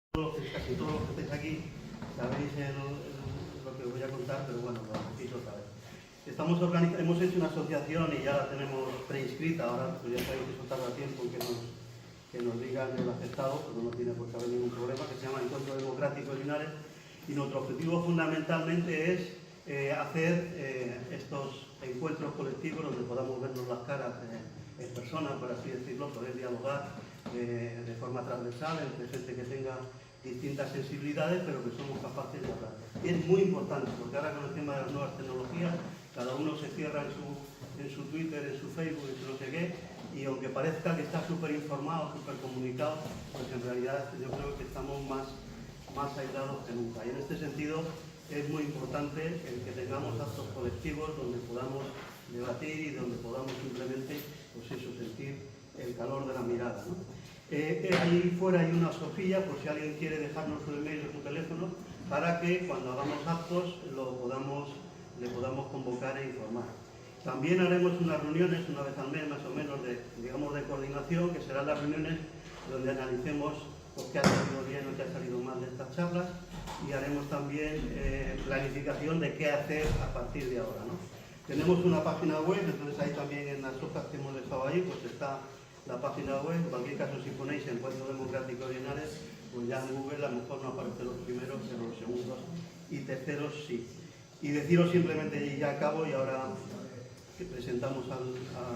casi todos los que estáis aquí sabéis lo que os voy a contar, pero bueno, lo repito otra vez. Hemos hecho una asociación y ya la tenemos preinscrita, ahora pues ya sabéis que eso tarda tiempo en que nos digan el aceptado, pero no tiene por qué haber ningún problema, que se llama Encuentro Democrático de Linares, y nuestro objetivo fundamentalmente es hacer estos encuentros colectivos donde podamos vernos las caras en persona, por así decirlo, poder dialogar de forma transversal entre gente que tenga distintas sensibilidades, pero que somos capaces de hablar. Y es muy importante, porque ahora con el tema de las nuevas tecnologías, cada uno se cierra en su Twitter, en su Facebook, en su no sé qué, y aunque parezca que está súper informado, súper comunicado, pues en realidad yo creo que estamos más aislados que nunca. Y en este sentido es muy importante el que tengamos actos colectivos donde podamos debatir y donde podamos simplemente, pues eso, sentir el calor de la mirada, ¿no? Ahí fuera hay una Sofía, por si alguien quiere dejarnos su email o su teléfono, para que cuando hagamos actos le podamos convocar e informar. También haremos unas reuniones, una vez al mes más o menos, de coordinación, que serán las reuniones donde analicemos pues, qué ha salido bien o qué ha salido mal de estas charlas, y haremos también planificación de qué hacer a partir de ahora, ¿no? Tenemos una página web, entonces ahí también en las hojas que hemos dejado ahí, pues está la página web. En cualquier caso, si ponéis Encuentro Democrático de Linares, pues ya en Google a lo mejor no aparecen los primeros, pero los segundos y terceros sí. Y deciros simplemente, y ya acabo, y ahora que presentamos a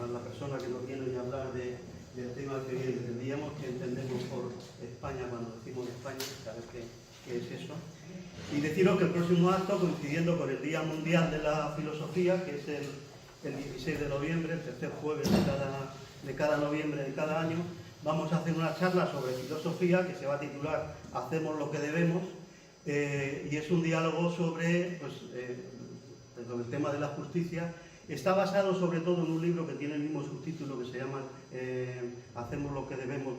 la persona que nos viene a hablar del tema que hoy entendíamos, que entendemos por España cuando decimos España, sabes qué es eso. Y deciros que el próximo acto, coincidiendo con el Día Mundial de la Filosofía, que es el 16 de noviembre, el tercer jueves de cada noviembre de cada año, vamos a hacer una charla sobre filosofía que se va a titular Hacemos lo que debemos, y es un diálogo sobre el tema de la justicia. Está basado sobre todo en un libro que tiene el mismo subtítulo, que se llama Hacemos lo que debemos,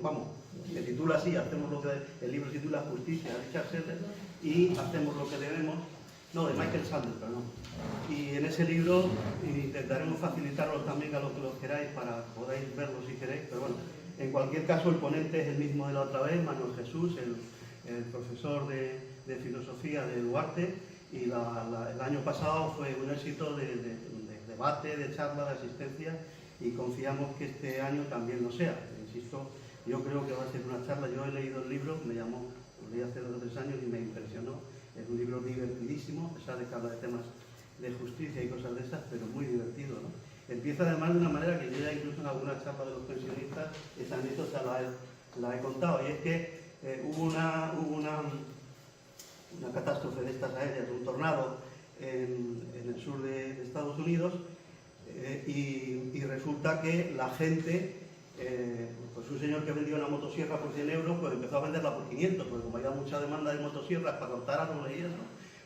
se titula así, el libro se titula Justicia, de Richard Seller, y Hacemos lo que debemos, no, de Michael Sanders, perdón. Y en ese libro intentaremos facilitarlo también a los que lo queráis para podáis verlo si queréis, pero bueno, en cualquier caso el ponente es el mismo de la otra vez, Manuel Jesús, el profesor de filosofía de Duarte, y el año pasado fue un éxito de debate, de charla, de asistencia, y confiamos que este año también lo sea. Insisto, yo creo que va a ser una charla. Yo he leído el libro, lo leí hace 2 o 3 años y me impresionó. Es un libro divertidísimo, a pesar de que habla de temas de justicia y cosas de esas, pero muy divertido, ¿no? Empieza además de una manera que yo ya incluso en alguna charla de los pensionistas, esa anécdota la he contado, y es que hubo una catástrofe de estas aéreas, un tornado en el sur de Estados Unidos, y resulta que la gente, pues un señor que vendía una motosierra por 100 euros, pues empezó a venderla por 500, porque como había mucha demanda de motosierras para cortar árboles y eso,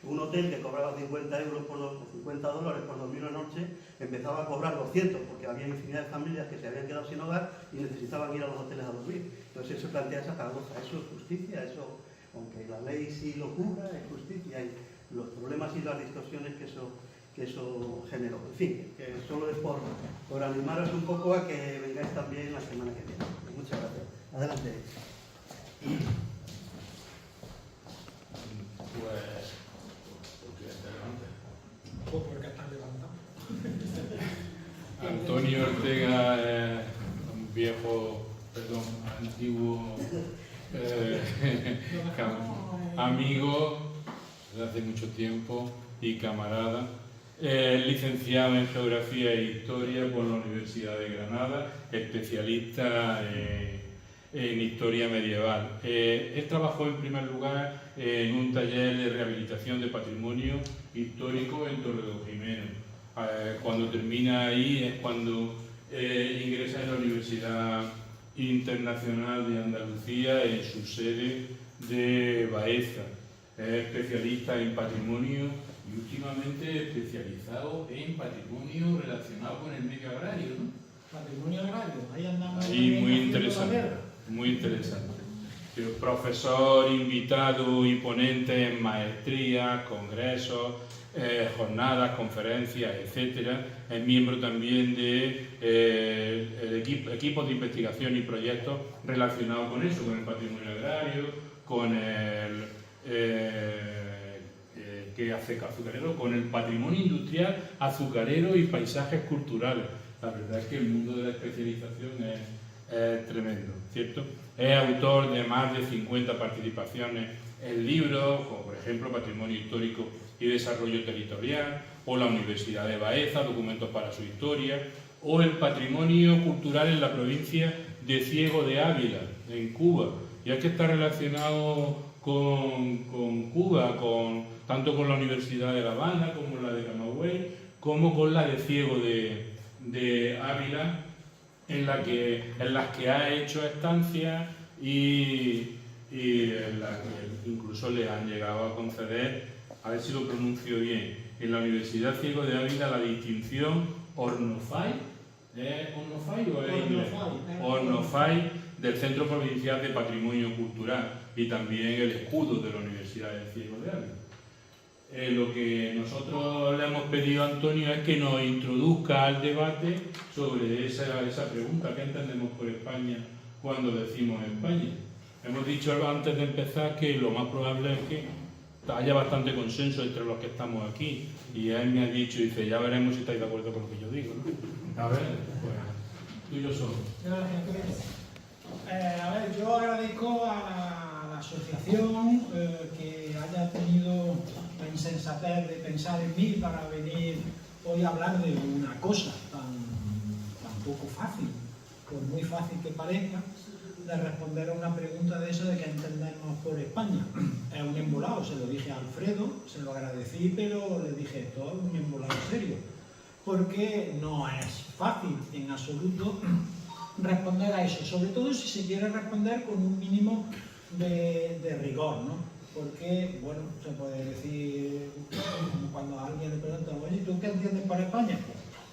un hotel que cobraba 50 euros por $50 por dormir una noche, empezaba a cobrar 200, porque había infinidad de familias que se habían quedado sin hogar y necesitaban ir a los hoteles a dormir. Entonces eso plantea esa paradoja, eso es justicia, eso, aunque la ley sí lo cubra, es justicia, y los problemas y las distorsiones que eso generó. En fin, que solo es por animaros un poco a que vengáis también la semana que viene. Muchas gracias. Adelante. Porque están levantando. Antonio Ortega es un antiguo amigo desde hace mucho tiempo y camarada. Licenciado en Geografía e Historia por la Universidad de Granada, especialista en Historia Medieval. Él trabajó en primer lugar en un taller de rehabilitación de patrimonio histórico en Toledojimeno. Cuando termina ahí es cuando ingresa en la Universidad Internacional de Andalucía en su sede de Baeza. Es especialista en patrimonio y últimamente especializado en patrimonio relacionado con el medio agrario, ¿no? Patrimonio agrario, ahí andamos. Ahí muy interesante, muy interesante. Profesor, invitado y ponente en maestrías, congresos, jornadas, conferencias, etcétera. Es miembro también de equipos de investigación y proyectos relacionados con eso, con el patrimonio agrario, con el que hace azucarero, con el patrimonio industrial azucarero y paisajes culturales. La verdad es que el mundo de la especialización es tremendo, ¿cierto? Es autor de más de 50 participaciones en libros, como por ejemplo Patrimonio Histórico y Desarrollo Territorial, o la Universidad de Baeza, Documentos para su Historia, o el Patrimonio Cultural en la provincia de Ciego de Ávila, en Cuba. Y es que está relacionado con Cuba, tanto con la Universidad de La Habana, como la de Camagüey, como con la de Ciego de Ávila, en las que ha hecho estancias y en las que incluso le han llegado a conceder, a ver si lo pronuncio bien, en la Universidad Ciego de Ávila la distinción Ornofai, ¿es Ornofai o es inglés? Ornofai del Centro Provincial de Patrimonio Cultural y también el escudo de la Universidad de Ciego de Ávila. Lo que nosotros le hemos pedido a Antonio es que nos introduzca al debate sobre esa pregunta: ¿qué entendemos por España cuando decimos España? Hemos dicho antes de empezar que lo más probable es que haya bastante consenso entre los que estamos aquí, y él me ha dicho, dice, ya veremos si estáis de acuerdo con lo que yo digo, ¿no? A ver, pues tú y yo solo. A ver, yo agradezco a la asociación que haya tenido la insensatez de pensar en mí para venir hoy a hablar de una cosa tan poco fácil, por muy fácil que parezca, de responder a una pregunta de eso de qué entendemos por España. Es un embolado, se lo dije a Alfredo, se lo agradecí, pero le dije, esto es un embolado serio, porque no es fácil en absoluto responder a eso, sobre todo si se quiere responder con un mínimo de rigor, ¿no? Porque, bueno, se puede decir, cuando a alguien le pregunta, oye, ¿tú qué entiendes por España?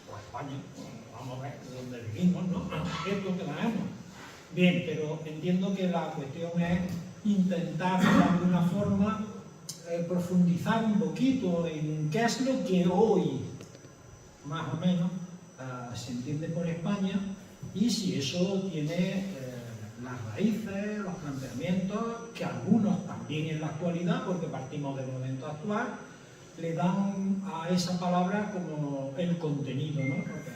Pues España, vamos a ver, de dónde vivimos, ¿no? Esto que tenemos. Bien, pero entiendo que la cuestión es intentar de alguna forma profundizar un poquito en qué es lo que hoy, más o menos, se entiende por España, y si eso tiene las raíces, los planteamientos, que algunos también en la actualidad, porque partimos del momento actual, le dan a esa palabra como el contenido, ¿no? Porque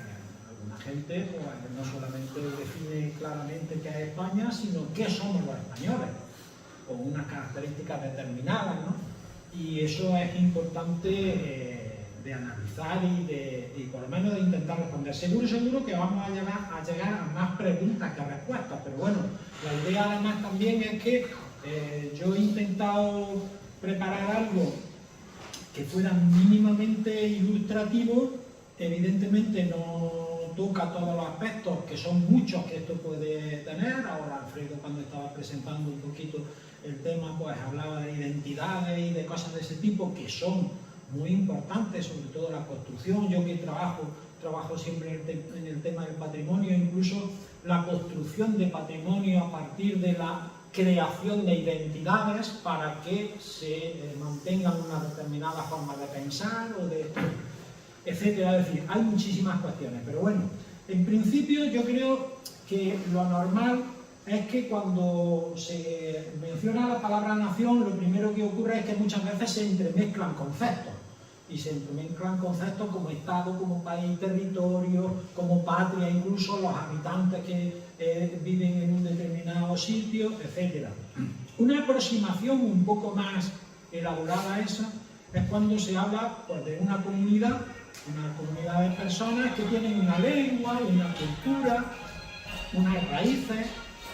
alguna gente pues, no solamente define claramente qué es España, sino qué somos los españoles, con unas características determinadas, ¿no? Y eso es importante de analizar y por lo menos de intentar responder. Seguro que vamos a llegar a más preguntas que respuestas, pero bueno, la idea además también es que yo he intentado preparar algo que fuera mínimamente ilustrativo. Evidentemente no toca todos los aspectos, que son muchos que esto puede tener. Ahora Alfredo, cuando estaba presentando un poquito el tema, pues hablaba de identidades y de cosas de ese tipo que son muy importantes, sobre todo la construcción. Yo que trabajo siempre en el tema del patrimonio, incluso la construcción de patrimonio a partir de la creación de identidades para que se mantengan una determinada forma de pensar o de etcétera. Es decir, hay muchísimas cuestiones, pero bueno, en principio yo creo que lo normal es que cuando se menciona la palabra nación, lo primero que ocurre es que muchas veces se entremezclan conceptos. Y se entremezclan conceptos como Estado, como país, territorio, como patria, incluso los habitantes que viven en un determinado sitio, etc. Una aproximación un poco más elaborada a esa es cuando se habla pues, de una comunidad de personas que tienen una lengua, una cultura, unas raíces,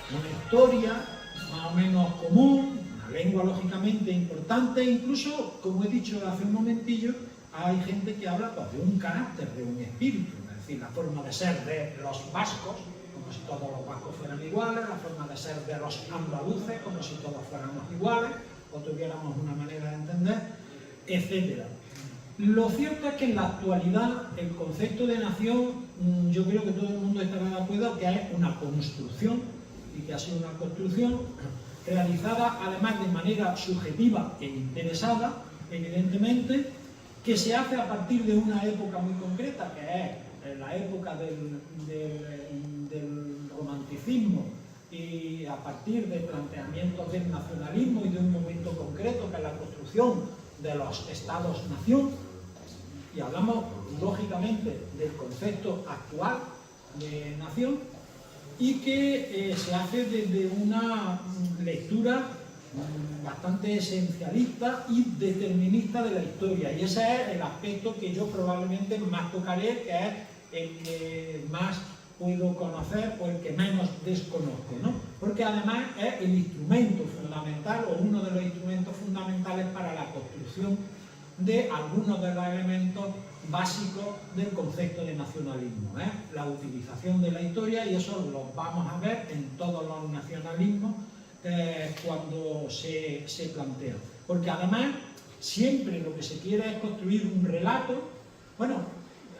una historia más o menos común, una lengua lógicamente importante, incluso, como he dicho hace un momentillo, hay gente que habla pues, de un carácter, de un espíritu, es decir, la forma de ser de los vascos, como si todos los vascos fueran iguales, la forma de ser de los andaluces, como si todos fuéramos iguales, o tuviéramos una manera de entender, etc. Lo cierto es que en la actualidad el concepto de nación, yo creo que todo el mundo estará de acuerdo que es una construcción, y que ha sido una construcción realizada además de manera subjetiva e interesada, evidentemente, que se hace a partir de una época muy concreta, que es la época del romanticismo y a partir de planteamientos del nacionalismo y de un momento concreto que es la construcción de los estados-nación, y hablamos lógicamente del concepto actual de nación, y que se hace desde una lectura bastante esencialista y determinista de la historia, y ese es el aspecto que yo probablemente más tocaré, que es el que más puedo conocer o el que menos desconozco, ¿no? Porque además es el instrumento fundamental o uno de los instrumentos fundamentales para la construcción de algunos de los elementos básicos del concepto de nacionalismo, ¿eh? La utilización de la historia, y eso lo vamos a ver en todos los nacionalismos cuando se plantea. Porque además siempre lo que se quiere es construir un relato. Bueno,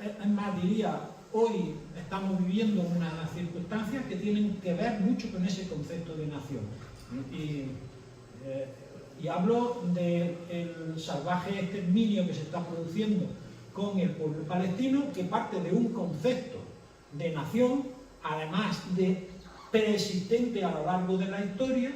es más, diría, hoy estamos viviendo unas circunstancias que tienen que ver mucho con ese concepto de nación. Y hablo del salvaje exterminio que se está produciendo con el pueblo palestino, que parte de un concepto de nación, además de preexistente a lo largo de la historia,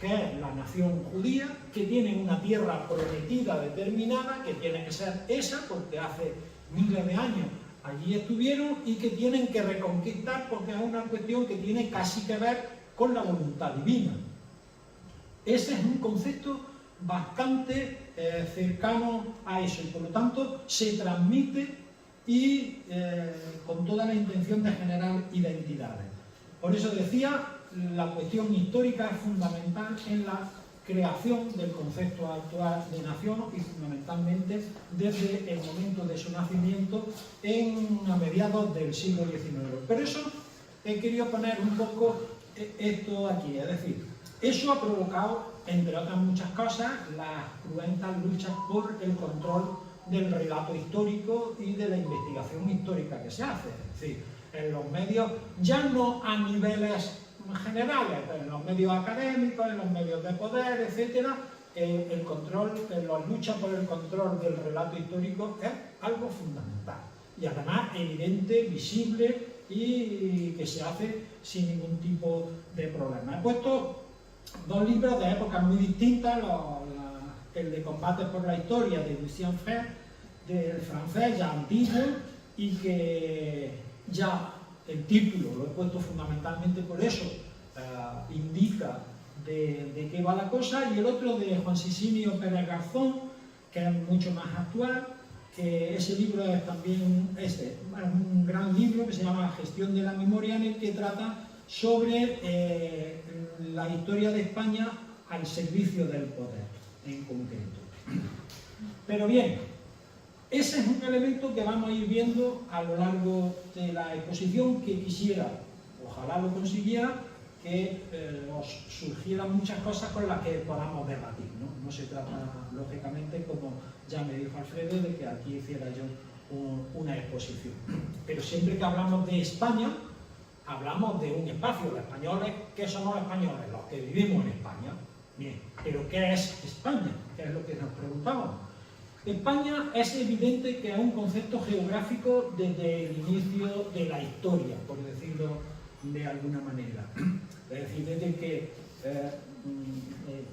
que es la nación judía, que tiene una tierra prometida determinada, que tiene que ser esa, porque hace miles de años allí estuvieron, y que tienen que reconquistar, porque es una cuestión que tiene casi que ver con la voluntad divina. Ese es un concepto bastante cercano a eso, y por lo tanto se transmite y con toda la intención de generar identidades. Por eso decía, la cuestión histórica es fundamental en la creación del concepto actual de nación, y fundamentalmente desde el momento de su nacimiento a mediados del siglo XIX. Pero eso he querido poner un poco esto aquí, es decir, eso ha provocado, entre otras muchas cosas, las cruentas luchas por el control del relato histórico y de la investigación histórica que se hace. Es decir, en los medios, ya no a niveles generales, pero en los medios académicos, en los medios de poder, etc., el control, la lucha por el control del relato histórico es algo fundamental. Y además evidente, visible, y que se hace sin ningún tipo de problema. He puesto dos libros de épocas muy distintas, el de Combates por la Historia de Lucien Febvre, del francés, ya antiguo, y que ya el título lo he puesto fundamentalmente por eso, indica de qué va la cosa, y el otro de Juan Sisinio Pérez Garzón, que es mucho más actual, que ese libro es también un gran libro que se llama Gestión de la Memoria, en el que trata sobre la historia de España al servicio del poder, en concreto. Pero bien, ese es un elemento que vamos a ir viendo a lo largo de la exposición, que quisiera, ojalá lo consiguiera, que os surgieran muchas cosas con las que podamos debatir, ¿no? No se trata, lógicamente, como ya me dijo Alfredo, de que aquí hiciera yo una exposición. Pero siempre que hablamos de España, hablamos de un espacio. Los españoles, ¿qué somos los españoles? Los que vivimos en España. Bien, pero ¿qué es España? ¿Qué es lo que nos preguntábamos? España es evidente que es un concepto geográfico desde el inicio de la historia, por decirlo de alguna manera. Es decir, desde que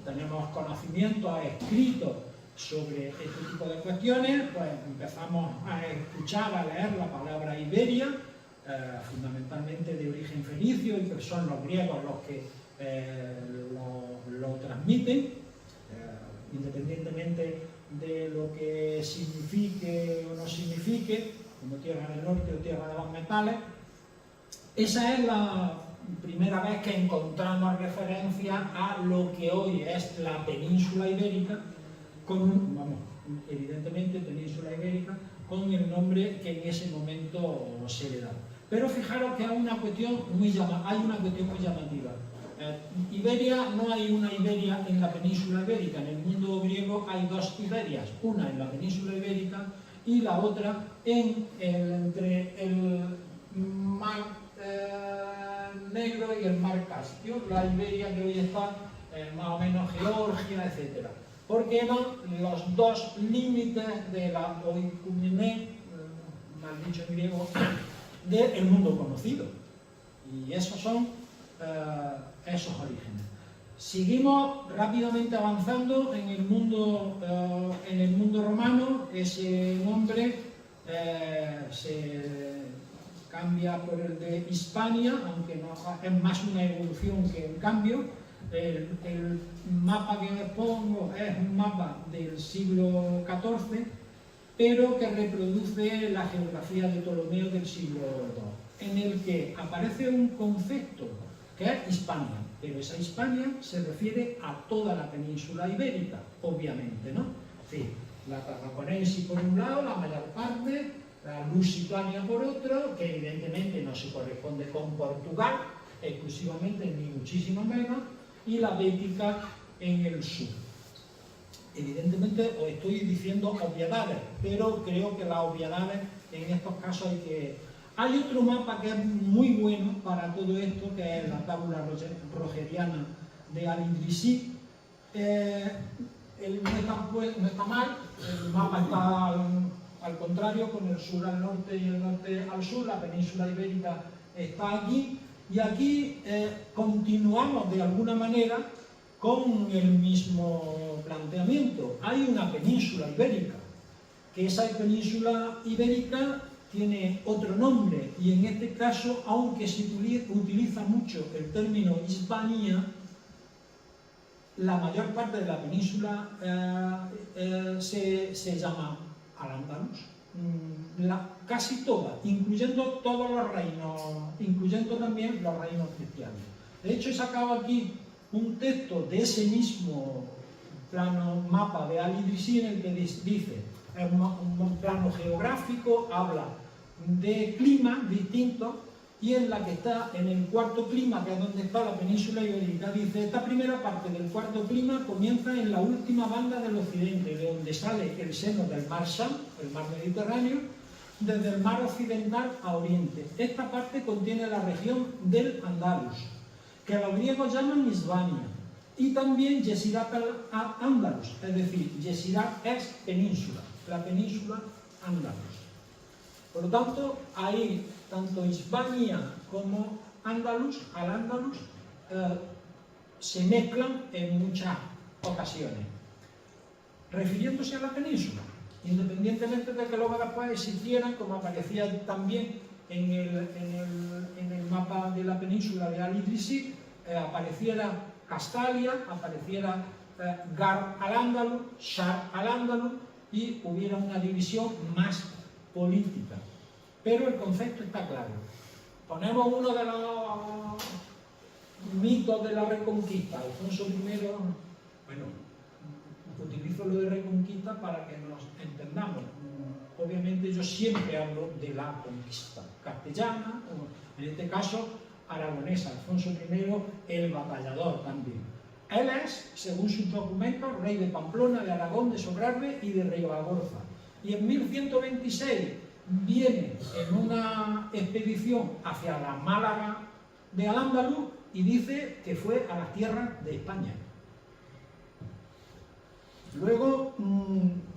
tenemos conocimientos escritos sobre este tipo de cuestiones, pues empezamos a escuchar, a leer la palabra Iberia, fundamentalmente de origen fenicio, y que son los griegos los que lo transmiten, independientemente de lo que signifique o no signifique, como tierra del norte o tierra de los metales. Esa es la primera vez que encontramos referencia a lo que hoy es la península ibérica, evidentemente península ibérica, con el nombre que en ese momento se le da. Pero fijaros que hay una cuestión muy llamativa. Iberia, no hay una Iberia en la península ibérica. En el mundo griego hay dos Iberias, una en la península ibérica y la otra entre el mar Negro y el mar Caspio, la Iberia que hoy está más o menos Georgia, etc. Porque eran los dos límites de la oikoumene, mal dicho en griego, del mundo conocido. Y esos son esos orígenes. Seguimos rápidamente avanzando en el mundo romano. Ese nombre se cambia por el de Hispania, aunque no, es más una evolución que un cambio. El mapa que os pongo es un mapa del siglo XIV, pero que reproduce la geografía de Ptolomeo del siglo II, en el que aparece un concepto que es Hispania, pero esa Hispania se refiere a toda la península ibérica, obviamente, ¿no? Sí, la Tarraconense por un lado, la mayor parte, la Lusitania por otro, que evidentemente no se corresponde con Portugal exclusivamente, ni muchísimo menos, y la Bética en el sur. Evidentemente os estoy diciendo obviedades, pero creo que las obviedades en estos casos hay que... Hay otro mapa que es muy bueno para todo esto, que es la tabla rogeriana de Al-Idrisi. No está mal, el mapa está al contrario, con el sur al norte y el norte al sur, la península ibérica está aquí, y aquí continuamos de alguna manera con el mismo planteamiento. Hay una península ibérica, que esa península ibérica tiene otro nombre, y en este caso, aunque se utiliza mucho el término Hispania, la mayor parte de la península se llama Al-Ándalus, casi toda, incluyendo todos los reinos, incluyendo también los reinos cristianos. De hecho, he sacado aquí un texto de ese mismo plano mapa de Al-Idrisi, en el que dice, es un plano geográfico, habla de climas distintos, y en la que está en el cuarto clima, que es donde está la península ibérica, dice: esta primera parte del cuarto clima comienza en la última banda del occidente, de donde sale el seno del mar Sham, el mar Mediterráneo, desde el mar occidental a oriente. Esta parte contiene la región del Andalus, que los griegos llaman Hispania, y también Yesirat al-Andalus, es decir, Yesirat es península, la península Andalus. Por lo tanto, ahí tanto Hispania como Andalus, Al-Ándalus, se mezclan en muchas ocasiones, refiriéndose a la península, independientemente de que luego después existieran, como aparecía también en el mapa de la península de Al-Idrisi, apareciera Castalia, apareciera Gar al-Ándalus, Shar al-Ándalus, y hubiera una división más política. Pero el concepto está claro. Ponemos uno de los mitos de la Reconquista, Alfonso I, bueno, utilizo lo de Reconquista para que nos entendamos. Obviamente yo siempre hablo de la conquista castellana, o en este caso aragonesa, Alfonso I, el batallador también. Él es, según sus documentos, rey de Pamplona, de Aragón, de Sobrarbe y de Ribagorza. Y en 1126 viene en una expedición hacia la Málaga de Al-Ándalus y dice que fue a las tierras de España. Luego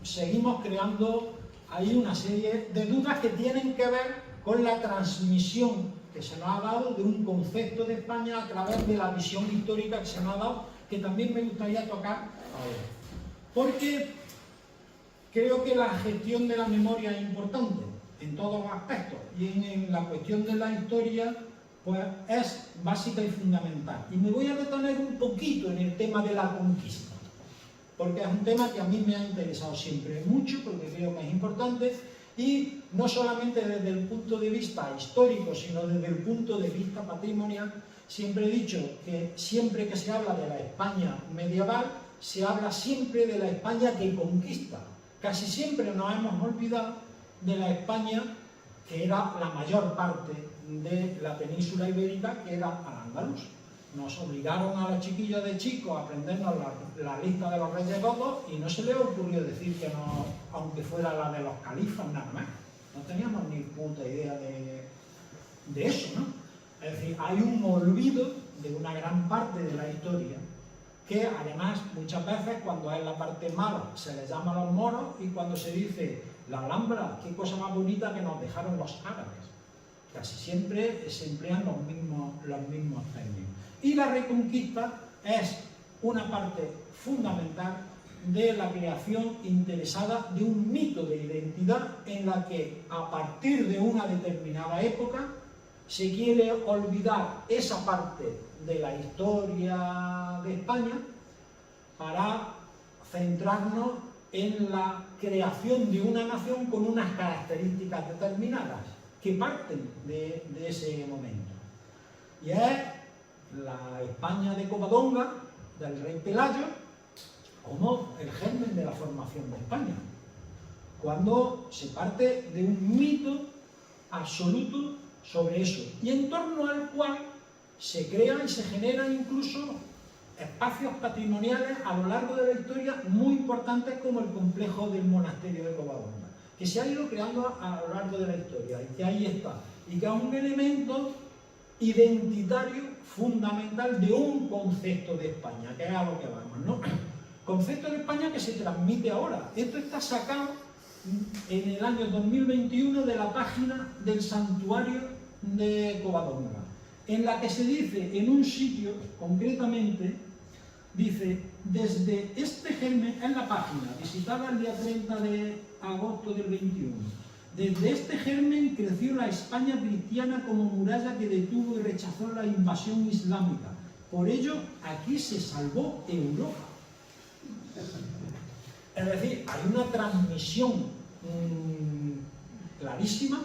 seguimos creando ahí una serie de dudas que tienen que ver con la transmisión que se nos ha dado de un concepto de España a través de la visión histórica que se nos ha dado, que también me gustaría tocar ahora. Porque creo que la gestión de la memoria es importante en todos los aspectos, y en la cuestión de la historia pues es básica y fundamental. Y me voy a detener un poquito en el tema de la conquista, porque es un tema que a mí me ha interesado siempre mucho, porque creo que es importante, y no solamente desde el punto de vista histórico, sino desde el punto de vista patrimonial. Siempre he dicho que siempre que se habla de la España medieval, se habla siempre de la España que conquista. Casi siempre nos hemos olvidado de la España que era la mayor parte de la península ibérica, que era Al-Ándalus. Nos obligaron a los chiquillos de chicos a aprendernos la lista de los reyes godos, y no se les ocurrió decir que no, aunque fuera la de los califas nada más. No teníamos ni puta idea de eso, ¿no? Es decir, hay un olvido de una gran parte de la historia, que además muchas veces, cuando es la parte mala, se les llama a los moros, y cuando se dice la Alhambra, qué cosa más bonita que nos dejaron los árabes. Casi siempre se emplean los mismos términos. Y la Reconquista es una parte fundamental de la creación interesada de un mito de identidad en la que a partir de una determinada época se quiere olvidar esa parte de la historia de España para centrarnos en la creación de una nación con unas características determinadas que parten de ese momento. Y es la España de Covadonga, del rey Pelayo, como el germen de la formación de España, cuando se parte de un mito absoluto sobre eso, y en torno al cual se crean y se generan incluso espacios patrimoniales a lo largo de la historia muy importantes, como el complejo del monasterio de Covadonga, que se ha ido creando a lo largo de la historia y que ahí está, y que es un elemento identitario fundamental de un concepto de España, que es a lo que vamos, ¿no? Concepto de España que se transmite ahora. Esto está sacado en el año 2021 de la página del santuario de Covadonga, en la que se dice en un sitio, concretamente, dice: desde este germen, en la página, visitada el día 30 de agosto del 21, desde este germen creció la España cristiana como muralla que detuvo y rechazó la invasión islámica. Por ello, aquí se salvó Europa. Es decir, hay una transmisión clarísima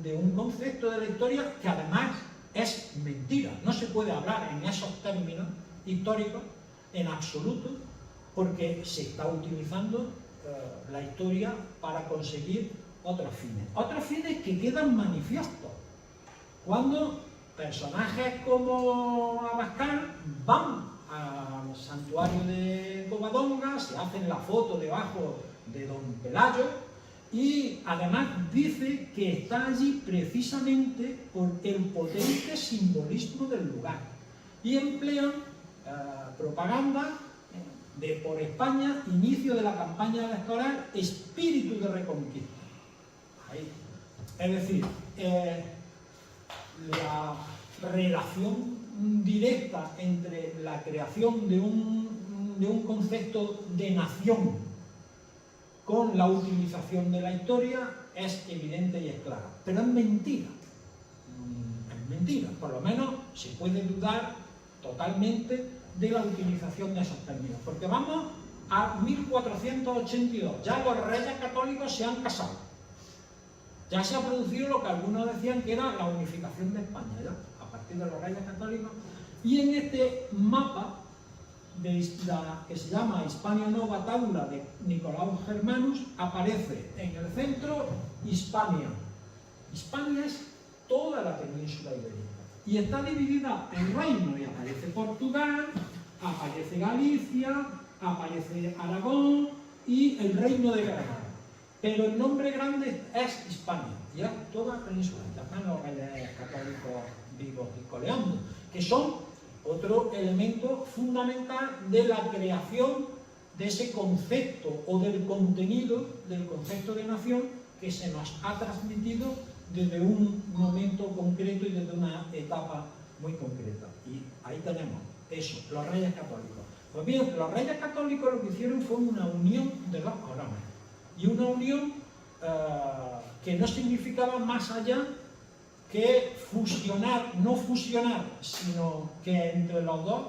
de un concepto de la historia que además es mentira. No se puede hablar en esos términos históricos en absoluto, porque se está utilizando la historia para conseguir otros fines que quedan manifiestos. Cuando personajes como Abascal van al santuario de Covadonga, se hacen la foto debajo de don Pelayo y además dice que está allí precisamente por el potente simbolismo del lugar, y emplean propaganda de por España, inicio de la campaña electoral, espíritu de reconquista. Ahí. Es decir, la relación directa entre la creación de un concepto de nación con la utilización de la historia es evidente y es clara, pero es mentira. Es mentira, por lo menos se puede dudar totalmente de la utilización de esos términos, porque vamos a 1482, ya los reyes católicos se han casado, ya se ha producido lo que algunos decían que era la unificación de España, ya, a partir de los reyes católicos, y en este mapa que se llama Hispania Nova Tabula de Nicolaus Germanus aparece en el centro Hispania. Hispania es toda la península ibérica y está dividida en reinos, y aparece Portugal, aparece Galicia, aparece Aragón y el reino de Granada. Pero el nombre grande es Hispania, y es toda la península, también los reyes católicos vivos y coleando, que son otro elemento fundamental de la creación de ese concepto o del contenido del concepto de nación que se nos ha transmitido desde un momento concreto y desde una etapa muy concreta. Y ahí tenemos eso, los reyes católicos. Pues bien, los reyes católicos lo que hicieron fue una unión de dos coronas, y una unión que no significaba más allá que fusionar, no fusionar, sino que entre los dos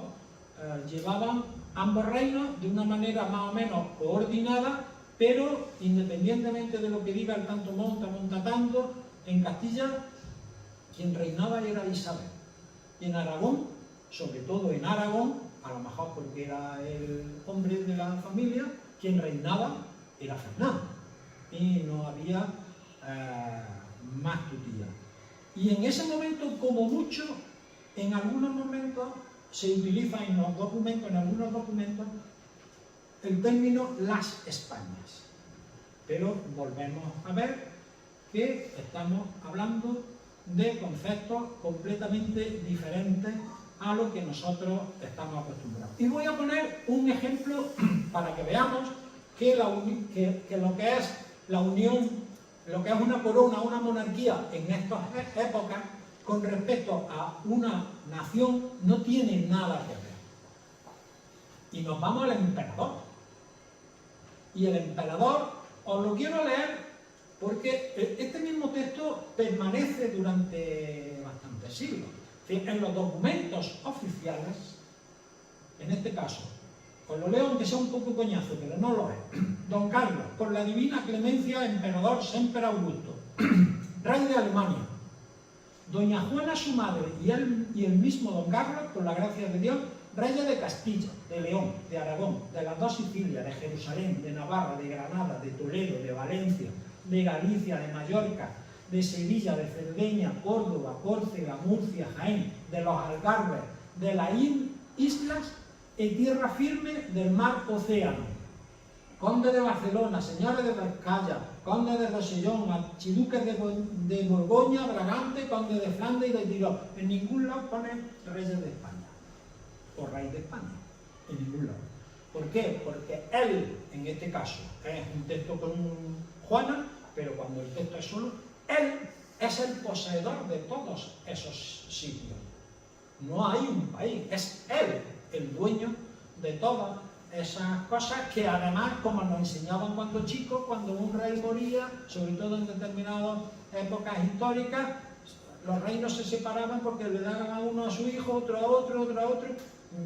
llevaban ambos reinos de una manera más o menos coordinada, pero independientemente de lo que diga el tanto monta, monta tanto, en Castilla quien reinaba era Isabel, y en Aragón, sobre todo en Aragón, a lo mejor porque era el hombre de la familia, quien reinaba era Fernando, y no había más tutía. Y en ese momento, como mucho, en algunos momentos se utiliza en algunos documentos, el término las Españas. Pero volvemos a ver que estamos hablando de conceptos completamente diferentes a lo que nosotros estamos acostumbrados. Y voy a poner un ejemplo para que veamos que lo que es la unión, lo que es una corona, una monarquía en estas épocas, con respecto a una nación no tiene nada que ver. Y nos vamos al emperador. Y el emperador, os lo quiero leer porque este mismo texto permanece durante bastantes siglos. En los documentos oficiales, en este caso, os lo leo aunque sea un poco coñazo, pero no lo es. Don Carlos, por la divina clemencia, emperador Semper Augusto, rey de Alemania. Doña Juana, su madre, y el mismo Don Carlos, por la gracia de Dios, reyes de Castilla, de León, de Aragón, de las dos Sicilias, de Jerusalén, de Navarra, de Granada, de Toledo, de Valencia, de Galicia, de Mallorca, de Sevilla, de Cerdeña, Córdoba, Córcega, Murcia, Jaén, de los Algarves, de las islas y tierra firme del mar Océano. Conde de Barcelona, señores de Vizcaya, conde de Rosellón, archiduques de Borgoña, Bragante, conde de Flandes y de Tirol. En ningún lado pone reyes de España o rey de España, en ningún lado. ¿Por qué? Porque él, en este caso, es un texto con Juana, pero cuando el texto es solo, él es el poseedor de todos esos sitios. No hay un país, es él el dueño de todas esas cosas que además, como nos enseñaban cuando chicos, cuando un rey moría, sobre todo en determinadas épocas históricas, los reinos se separaban porque le daban a uno a su hijo, otro a otro, otro a otro.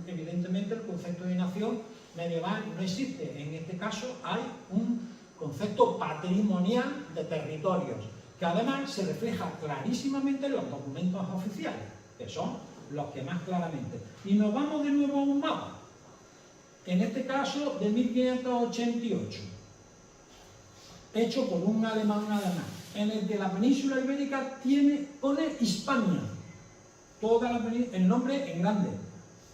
Evidentemente el concepto de nación medieval no existe. En este caso hay un concepto patrimonial de territorios, que además se refleja clarísimamente en los documentos oficiales, que son los que más claramente. Y nos vamos de nuevo a un mapa, en este caso de 1588, hecho por un alemán además, en el que la península ibérica pone Hispania, toda la península, el nombre en grande,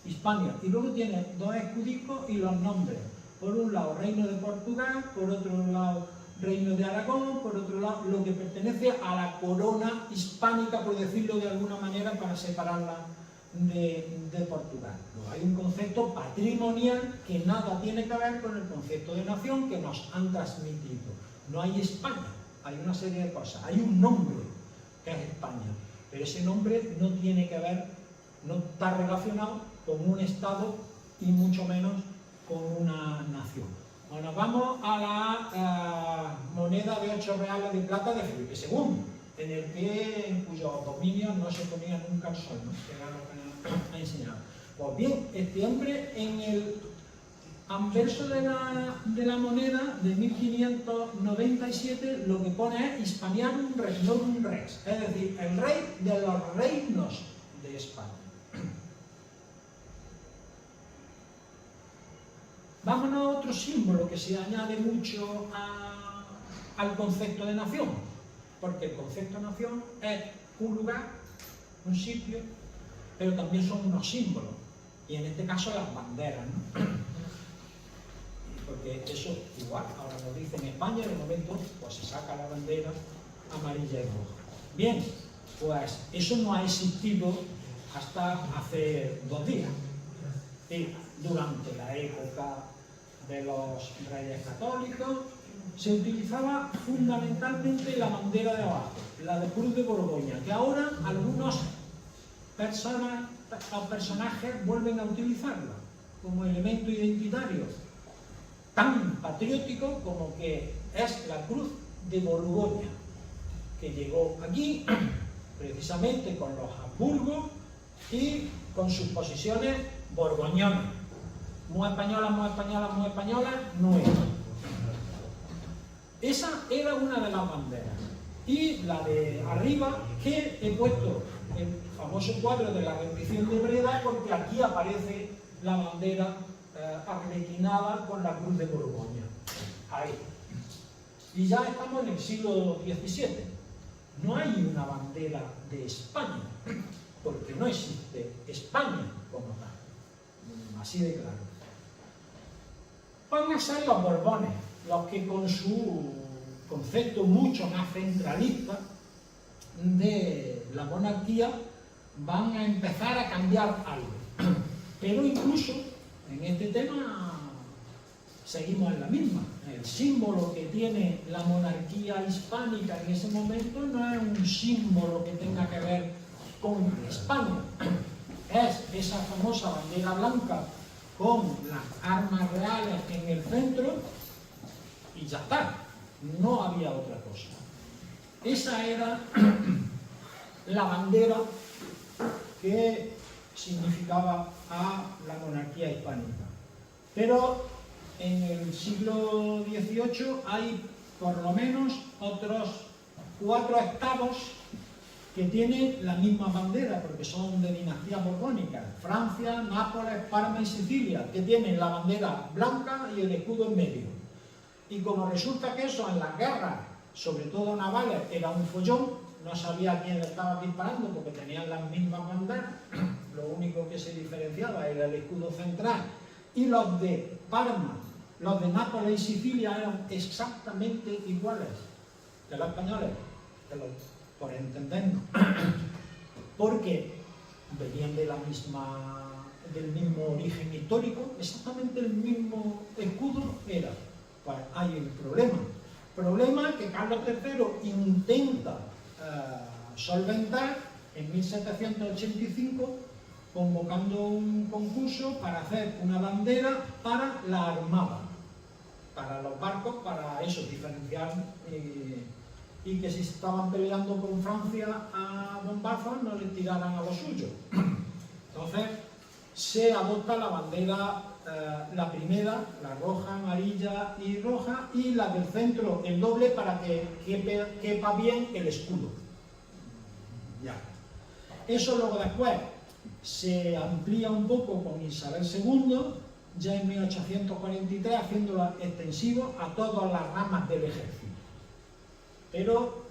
Hispania, y luego tiene dos escudicos y los nombres, por un lado Reino de Portugal, por otro lado Reino de Aragón, por otro lado lo que pertenece a la corona hispánica, por decirlo de alguna manera, para separarla de Portugal. Luego hay un concepto patrimonial que nada tiene que ver con el concepto de nación que nos han transmitido. No hay España, hay una serie de cosas, hay un nombre que es España, pero ese nombre no tiene que ver, no está relacionado con un Estado y mucho menos con una nación. Bueno, vamos a la moneda de 8 reales de plata de Felipe II, en cuyos dominios no se ponía nunca el sol, ¿no? Que era lo que nos ha enseñado. Pues bien, este hombre en el anverso de la moneda de 1597 lo que pone es Hispaniarum Regnorum Rex, es decir, el rey de los reinos de España. Vámonos a otro símbolo que se añade mucho al concepto de nación, porque el concepto de nación es un lugar, un sitio, pero también son unos símbolos, y en este caso las banderas, ¿no? Porque eso igual, ahora nos dice en España, de momento, pues se saca la bandera amarilla y roja. Bien, pues eso no ha existido hasta hace 2 días. Y durante la época de los reyes católicos se utilizaba fundamentalmente la bandera de abajo, la de Cruz de Borgoña, que ahora algunos personajes vuelven a utilizarla como elemento identitario tan patriótico como que es la Cruz de Borgoña, que llegó aquí precisamente con los Habsburgos y con sus posiciones borgoñonas, muy españolas, muy españolas, muy españolas, nuevas. Esa era una de las banderas. Y la de arriba, que he puesto el famoso cuadro de la rendición de Breda, porque aquí aparece la bandera arlequinada con la Cruz de Borgoña. Ahí. Y ya estamos en el siglo XVII. No hay una bandera de España, porque no existe España como tal. Así de claro. Van a ser los Borbones, los que con su concepto mucho más centralista de la monarquía van a empezar a cambiar algo. Pero incluso en este tema seguimos en la misma. El símbolo que tiene la monarquía hispánica en ese momento no es un símbolo que tenga que ver con España. Es esa famosa bandera blanca con las armas reales en el centro y ya está, no había otra cosa. Esa era la bandera que significaba a la monarquía hispánica. Pero en el siglo XVIII hay por lo menos otros 4 estados que tienen la misma bandera, porque son de dinastía borbónica: Francia, Nápoles, Parma y Sicilia, que tienen la bandera blanca y el escudo en medio. Y como resulta que eso en las guerras, sobre todo navales, era un follón, no sabía quién le estaba disparando porque tenían las mismas banderas, lo único que se diferenciaba era el escudo central, y los de Parma, los de Nápoles y Sicilia eran exactamente iguales que los españoles, por entendernos, porque venían de del mismo origen histórico, exactamente el mismo escudo era. Pues hay un problema que Carlos III intenta solventar en 1785, convocando un concurso para hacer una bandera para la armada, para los barcos, para eso, diferenciar y que si estaban peleando con Francia a bombazos no les tiraran a lo suyo. Entonces se adopta la bandera, la primera, la roja, amarilla y roja, y la del centro, el doble, para que quepa bien el escudo. Ya. Eso luego después se amplía un poco con Isabel II, ya en 1843, haciéndolo extensivo a todas las ramas del ejército. Pero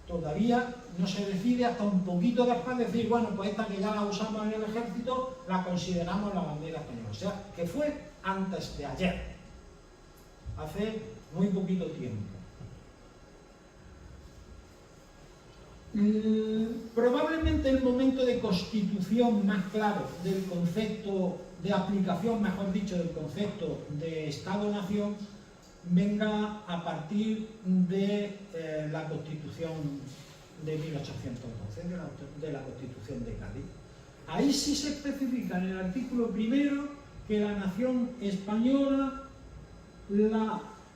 todavía no se decide hasta un poquito después decir, bueno, pues esta que ya la usamos en el ejército, la consideramos la bandera española. O sea, que fue antes de ayer, hace muy poquito tiempo. Probablemente el momento de constitución más claro del concepto, de aplicación, mejor dicho, del concepto de Estado-Nación, venga a partir de la Constitución de 1812, de la Constitución de Cádiz. Ahí sí se especifica en el artículo primero que la nación española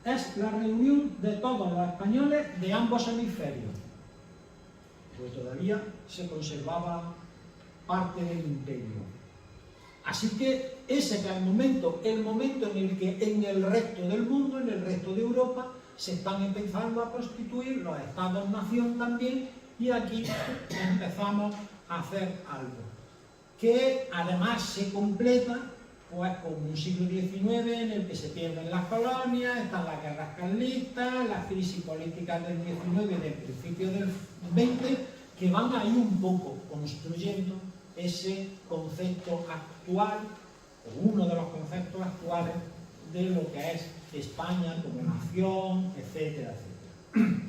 es la reunión de todos los españoles de ambos hemisferios. Pues todavía se conservaba parte del imperio. Así que ese era el momento en el que en el resto del mundo, en el resto de Europa, se están empezando a constituir los estados-nación también, y aquí empezamos a hacer algo que además se completa pues con un siglo XIX en el que se pierden las colonias, están las guerras carlistas, las crisis políticas del XIX y del principio del XX, que van ahí un poco construyendo ese concepto actual, o uno de los conceptos actuales de lo que es España como nación, etcétera, etcétera.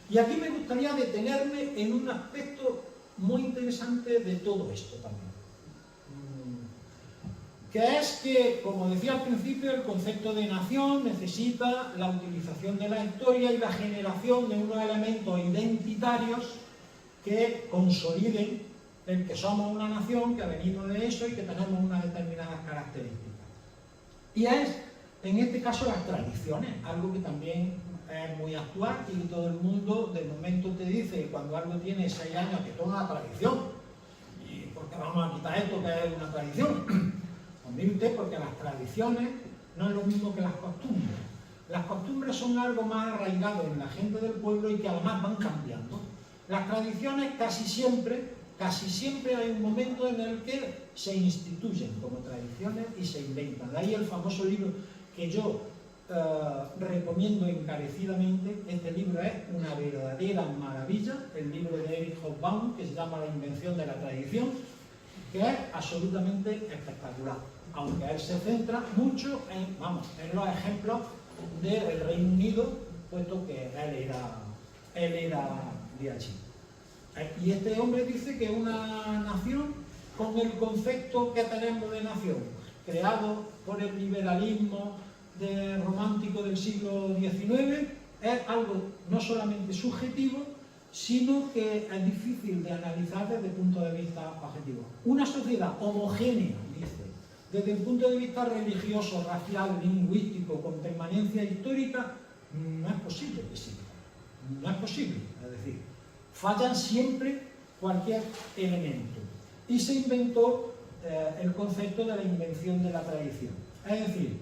Y aquí me gustaría detenerme en un aspecto muy interesante de todo esto también, que es que, como decía al principio, el concepto de nación necesita la utilización de la historia y la generación de unos elementos identitarios que consoliden el que somos una nación, que venimos de eso y que tenemos unas determinadas características. Y es, en este caso, las tradiciones, algo que también es muy actual y que todo el mundo de momento te dice, cuando algo tiene 6 años, que esto es una tradición. ¿Y por qué vamos a quitar esto que es una tradición? Pues mire usted, porque las tradiciones no es lo mismo que las costumbres. Las costumbres son algo más arraigado en la gente del pueblo y que además van cambiando. Las tradiciones casi siempre hay un momento en el que se instituyen como tradiciones y se inventan. De ahí el famoso libro que yo recomiendo encarecidamente. Este libro es una verdadera maravilla, el libro de Eric Hobsbawm, que se llama La invención de la tradición, que es absolutamente espectacular, aunque él se centra mucho en los ejemplos del Reino Unido, puesto que él era de allí. Y este hombre dice que una nación, con el concepto que tenemos de nación, creado por el liberalismo romántico del siglo XIX, es algo no solamente subjetivo, sino que es difícil de analizar desde el punto de vista objetivo. Una sociedad homogénea, dice, desde el punto de vista religioso, racial, lingüístico, con permanencia histórica, no es posible que exista. No es posible, es decir, fallan siempre cualquier elemento. Y se inventó el concepto de la invención de la tradición. Es decir,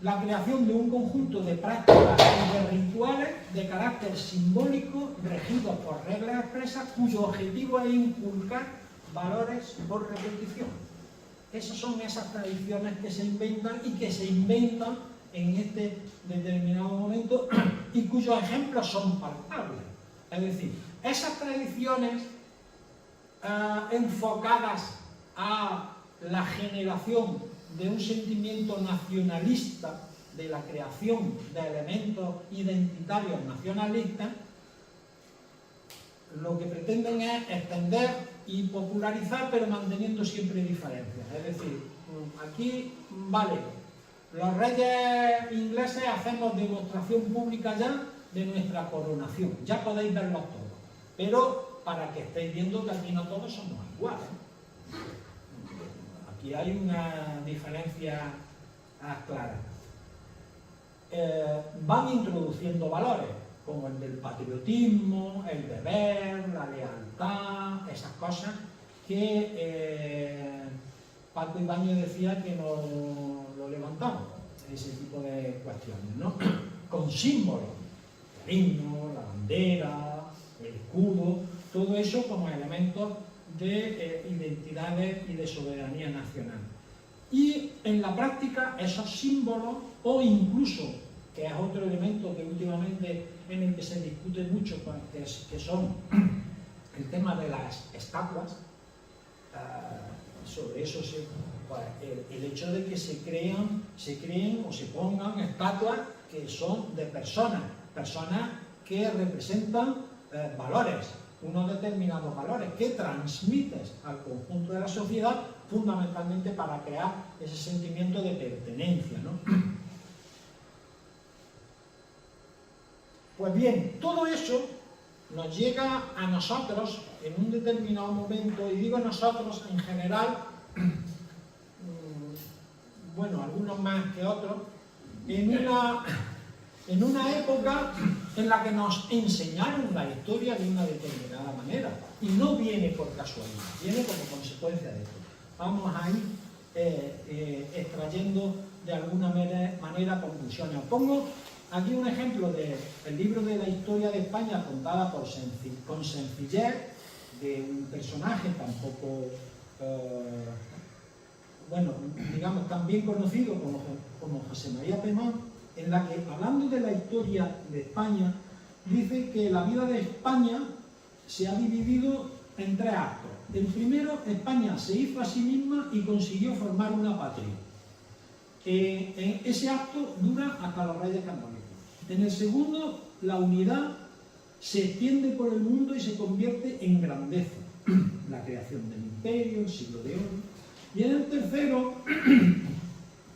la creación de un conjunto de prácticas y de rituales de carácter simbólico regidos por reglas expresas cuyo objetivo es inculcar valores por repetición. Esas son esas tradiciones que se inventan y que se inventan en este determinado momento y cuyos ejemplos son palpables. Es decir, esas tradiciones enfocadas a la generación de un sentimiento nacionalista, de la creación de elementos identitarios nacionalistas, lo que pretenden es extender y popularizar, pero manteniendo siempre diferencias. Es decir, aquí, vale, los reyes ingleses hacemos demostración pública ya de nuestra coronación, ya podéis verlos todos, pero para que estéis viendo que aquí no todos somos iguales. Aquí hay una diferencia clara. Van introduciendo valores, como el del patriotismo, el deber, la lealtad, esas cosas que Paco Ibáñez decía que no lo levantamos, ese tipo de cuestiones, ¿no? Con símbolos, el himno, la bandera, el escudo, todo eso como elementos de identidades y de soberanía nacional. Y en la práctica esos símbolos, o incluso, que es otro elemento que últimamente en el que se discute mucho, que son el tema de las estatuas, sobre eso el hecho de que se creen o se pongan estatuas que son de personas que representan valores, unos determinados valores que transmites al conjunto de la sociedad fundamentalmente para crear ese sentimiento de pertenencia, ¿no? Pues bien, todo eso nos llega a nosotros en un determinado momento, y digo nosotros en general, bueno, algunos más que otros, en una época en la que nos enseñaron la historia de una determinada manera, y no viene por casualidad, viene como consecuencia de esto. Vamos a ir extrayendo de alguna manera conclusiones. Os pongo aquí un ejemplo del libro de la historia de España contada con sencillez, de un personaje tampoco, bueno, digamos, tan bien conocido como José María Pemón, en la que, hablando de la historia de España, dice que la vida de España se ha dividido en 3 actos. El primero, España se hizo a sí misma y consiguió formar una patria. Ese acto dura hasta los Reyes Católicos. En el segundo, la unidad se extiende por el mundo y se convierte en grandeza. La creación del imperio, el siglo de oro. Y en el tercero,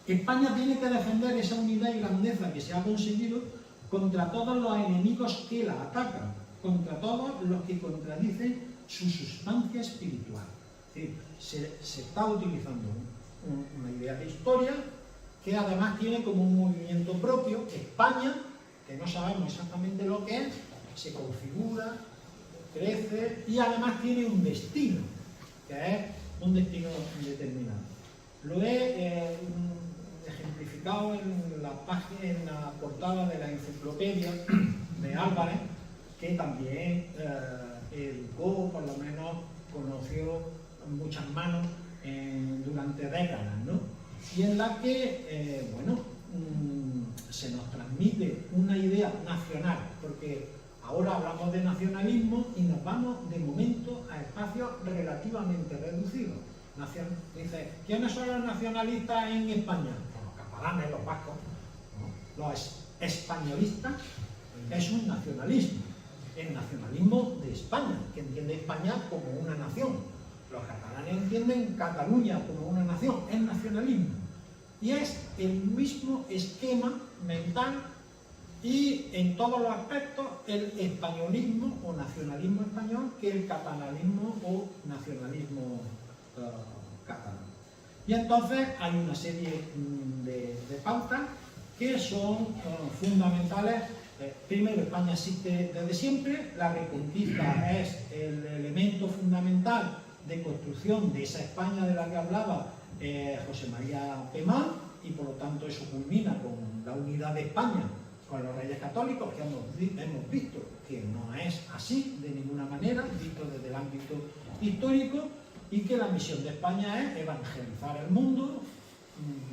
España tiene que defender esa unidad y grandeza que se ha conseguido contra todos los enemigos que la atacan, contra todos los que contradicen su sustancia espiritual. Es decir, se está utilizando una idea de historia que además tiene como un movimiento propio. España, que no sabemos exactamente lo que es, se configura, crece y además tiene un destino, que es un destino determinado. Lo he ejemplificado en la portada de la enciclopedia de Álvarez, que también educó, por lo menos conoció muchas manos durante décadas, ¿no? Y en la que, bueno, se nos transmite una idea nacional, porque ahora hablamos de nacionalismo y nos vamos de momento a espacios relativamente reducidos. Dice, ¿quiénes son los nacionalistas en España? Pues los catalanes, los vascos, ¿no? Los españolistas es un nacionalismo, el nacionalismo de España, que entiende España como una nación. Los catalanes entienden Cataluña como una nación, es nacionalismo. Y es el mismo esquema mental y en todos los aspectos el españolismo o nacionalismo español que el catalanismo o nacionalismo catalán. Y entonces hay una serie de pautas que son fundamentales. Primero, España existe desde siempre, la Reconquista es el elemento fundamental de construcción de esa España de la que hablaba José María Pemán, y por lo tanto eso culmina con la unidad de España con los reyes católicos, que hemos visto que no es así de ninguna manera, visto desde el ámbito histórico, y que la misión de España es evangelizar el mundo,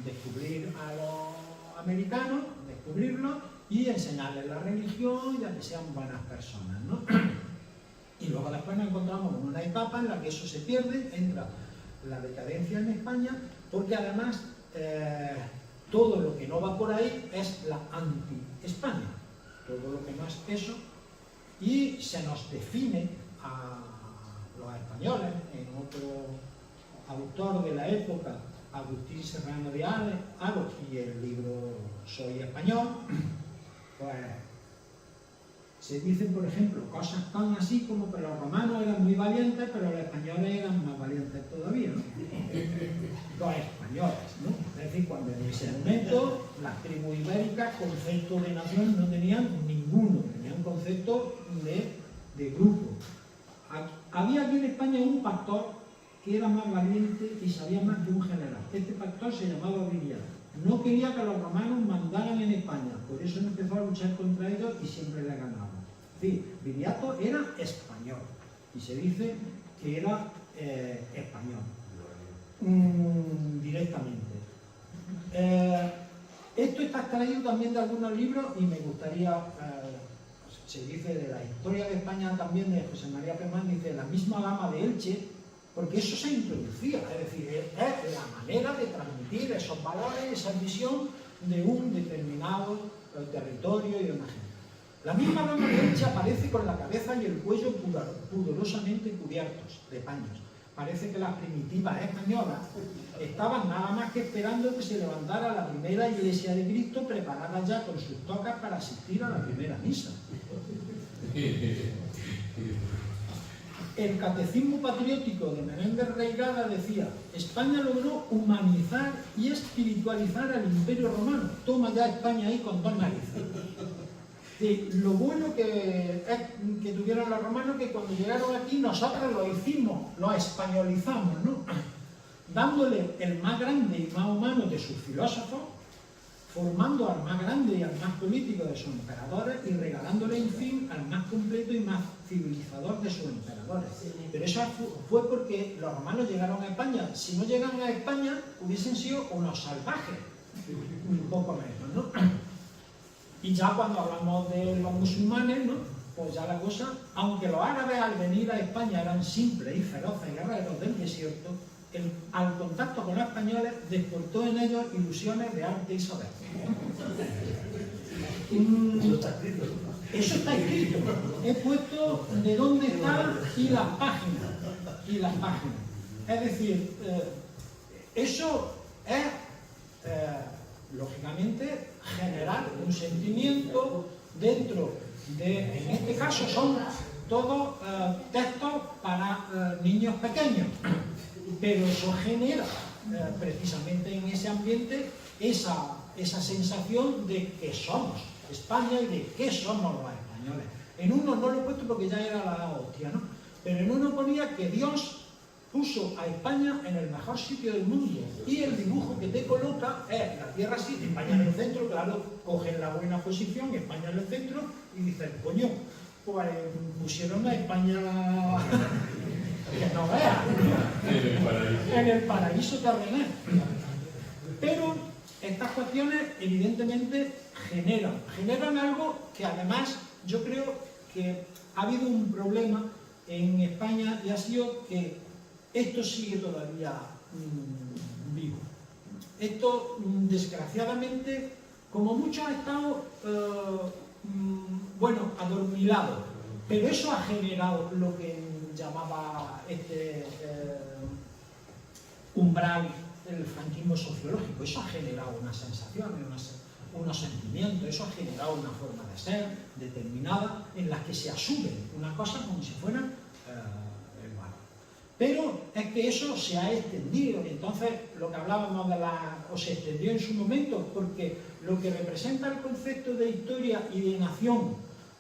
descubrir a los americanos, descubrirlos y enseñarles la religión y a que sean buenas personas, ¿no? Y luego después nos encontramos en una etapa en la que eso se pierde, entra la decadencia en España, porque además todo lo que no va por ahí es la anti-España, todo lo que no es eso, y se nos define a los españoles, en otro autor de la época, Agustín Serrano de Aros, y el libro Soy Español, pues se dicen, por ejemplo, cosas tan así como que los romanos eran muy valientes, pero los españoles eran más valientes todavía, ¿no? Los españoles, ¿no? Es decir, cuando en ese momento las tribus ibéricas concepto de nación no tenían ninguno, tenían concepto de grupo. Había aquí en España un pastor que era más valiente y sabía más que un general. Este pastor se llamaba Viriato. No quería que los romanos mandaran en España, por eso empezó a luchar contra ellos y siempre le ganaban. Es decir, Viriato era español y se dice que era español directamente. Esto está extraído también de algunos libros y me gustaría, se dice de la historia de España también de José María Pemán, dice la misma gama de Elche, porque eso se introducía, es decir, es la manera de transmitir esos valores, esa visión de un determinado territorio y de una gente. La misma gama de Elche aparece con la cabeza y el cuello pudorosamente cubiertos de paños. Parece que las primitivas españolas estaban nada más que esperando que se levantara la primera iglesia de Cristo, preparada ya con sus tocas para asistir a la primera misa. El Catecismo Patriótico de Menéndez Reigada decía: España logró humanizar y espiritualizar al Imperio Romano. Toma ya España ahí con dos narices. Lo bueno que tuvieron los romanos, que cuando llegaron aquí nosotros lo hicimos, lo españolizamos, ¿no? Dándole el más grande y más humano de sus filósofos, formando al más grande y al más político de sus emperadores y regalándole, en fin, al más completo y más civilizador de sus emperadores. Pero eso fue porque los romanos llegaron a España. Si no llegan a España, hubiesen sido unos salvajes, un poco menos, ¿no? Y ya cuando hablamos de los musulmanes, ¿no? Pues ya la cosa, aunque los árabes al venir a España eran simples y feroces guerreros del desierto, al contacto con los españoles despertó en ellos ilusiones de arte y saber. Eso está escrito, ¿no? Eso está escrito. He puesto de dónde está y las páginas. Y las páginas. Es decir, eso es, lógicamente, generar un sentimiento dentro de, en este caso son todos textos para niños pequeños, pero eso genera precisamente en ese ambiente esa sensación de que somos España y de que somos los españoles. En uno no lo he puesto porque ya era la hostia, ¿no? Pero en uno ponía que Dios puso a España en el mejor sitio del mundo, y el dibujo que te coloca es la tierra así, España en el centro, claro, cogen la buena posición, España en el centro, y dicen, coño, pues pusieron a España que no veas, en el paraíso terrenal. Pero estas cuestiones evidentemente generan algo que además yo creo que ha habido un problema en España, y ha sido que esto sigue todavía vivo. Esto, desgraciadamente, como mucho ha estado, bueno, adormilado, pero eso ha generado lo que llamaba umbral el franquismo sociológico. Eso ha generado una sensación, unos sentimientos, eso ha generado una forma de ser determinada en la que se asume una cosa como si fuera igual. Pero es que eso se ha extendido, y entonces lo que hablábamos o se extendió en su momento, porque lo que representa el concepto de historia y de nación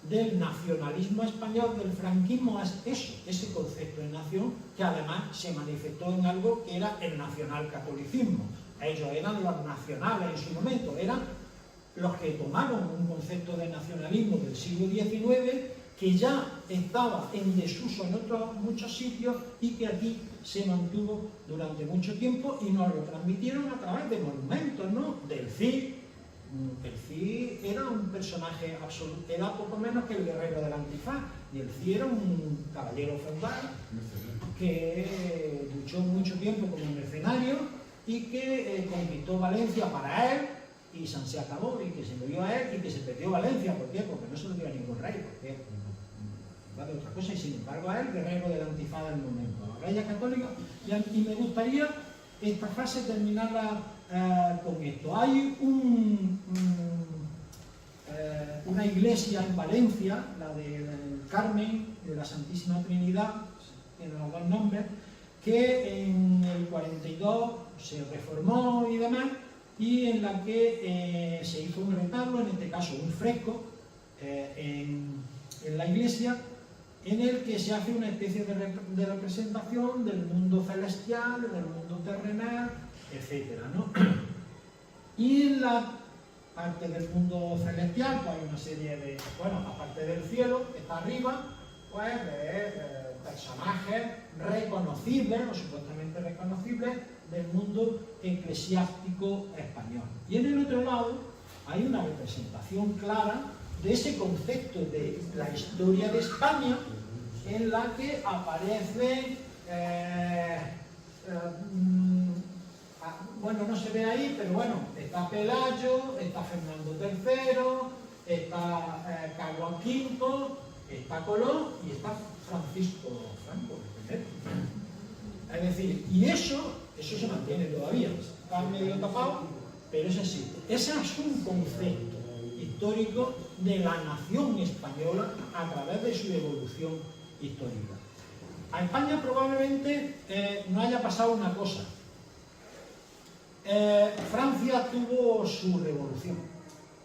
del nacionalismo español, del franquismo, es eso, ese concepto de nación, que además se manifestó en algo que era el nacionalcatolicismo. Ellos eran los nacionales en su momento, eran los que tomaron un concepto de nacionalismo del siglo XIX que ya estaba en desuso en otros muchos sitios y que aquí se mantuvo durante mucho tiempo y nos lo transmitieron a través de monumentos, ¿no? Del Cid. El Cid era un personaje absoluto, era poco menos que el guerrero del Antifaz, y el Cid era un caballero feudal que luchó mucho tiempo como mercenario y que conquistó Valencia para él, y se acabó, y que se murió a él, y que se perdió Valencia. ¿Por qué? Porque no se lo dio a ningún rey, porque va de otra cosa, y sin embargo a él, guerrero del Antifaz del momento, la Reyes Católica. Y me gustaría esta frase terminarla con esto. Hay una iglesia en Valencia, la del Carmen, de la Santísima Trinidad, tiene los dos nombres, que en el 42 se reformó y demás, y en la que se hizo un retablo, en este caso un fresco, en la iglesia, en el que se hace una especie de representación del mundo celestial, del mundo terrenal, etc., ¿no? Y en la parte del mundo celestial, pues hay una serie de, bueno, aparte del cielo, que está arriba, pues de personajes reconocibles, o supuestamente reconocibles, del mundo eclesiástico español. Y en el otro lado hay una representación clara de ese concepto de la historia de España, en la que aparece, bueno, no se ve ahí, pero bueno, está Pelayo, está Fernando III, está Carlos V, está Colón y está Francisco Franco, el primero. Es decir, y eso se mantiene todavía, está medio tapado, pero eso existe. Ese es un concepto histórico de la nación española a través de su evolución histórica. A España probablemente no haya pasado una cosa. Francia tuvo su revolución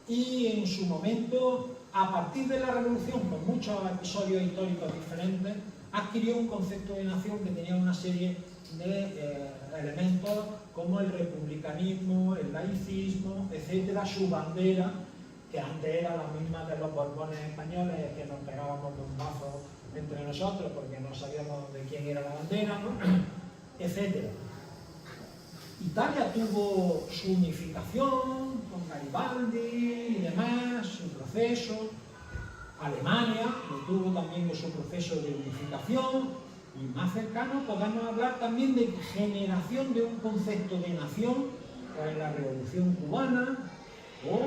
y en su momento, a partir de la revolución, con muchos episodios históricos diferentes, adquirió un concepto de nación que tenía una serie de elementos como el republicanismo, el laicismo, etcétera, su bandera, que antes era la misma de los borbones españoles, que nos pegábamos bombazos entre nosotros porque no sabíamos de quién era la bandera, ¿no? Etcétera. Italia tuvo su unificación con Garibaldi y demás, su proceso. Alemania tuvo también su proceso de unificación. Y más cercano podemos hablar también de generación de un concepto de nación, en la Revolución Cubana o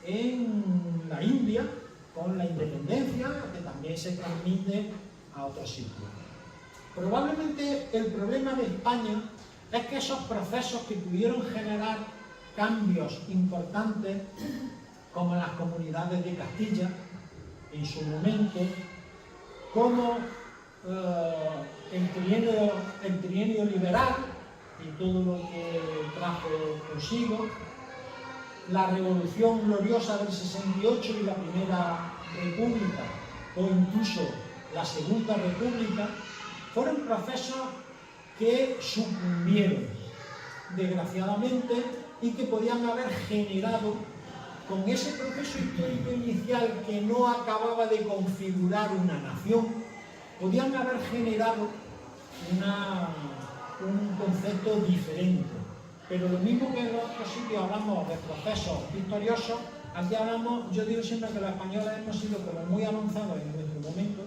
en la India con la independencia, que también se transmite a otros sitios. Probablemente el problema de España es que esos procesos que pudieron generar cambios importantes, como las comunidades de Castilla en su momento, como el trienio liberal y todo lo que trajo consigo, la Revolución Gloriosa del 68 y la Primera República, o incluso la Segunda República, fueron procesos que sucumbieron, desgraciadamente, y que podían haber generado, con ese proceso histórico inicial que no acababa de configurar una nación, podían haber generado un concepto diferente. Pero lo mismo que en los otros sitios hablamos de procesos victoriosos, aquí hablamos, yo digo siempre que los españoles hemos sido como muy avanzados en nuestro momento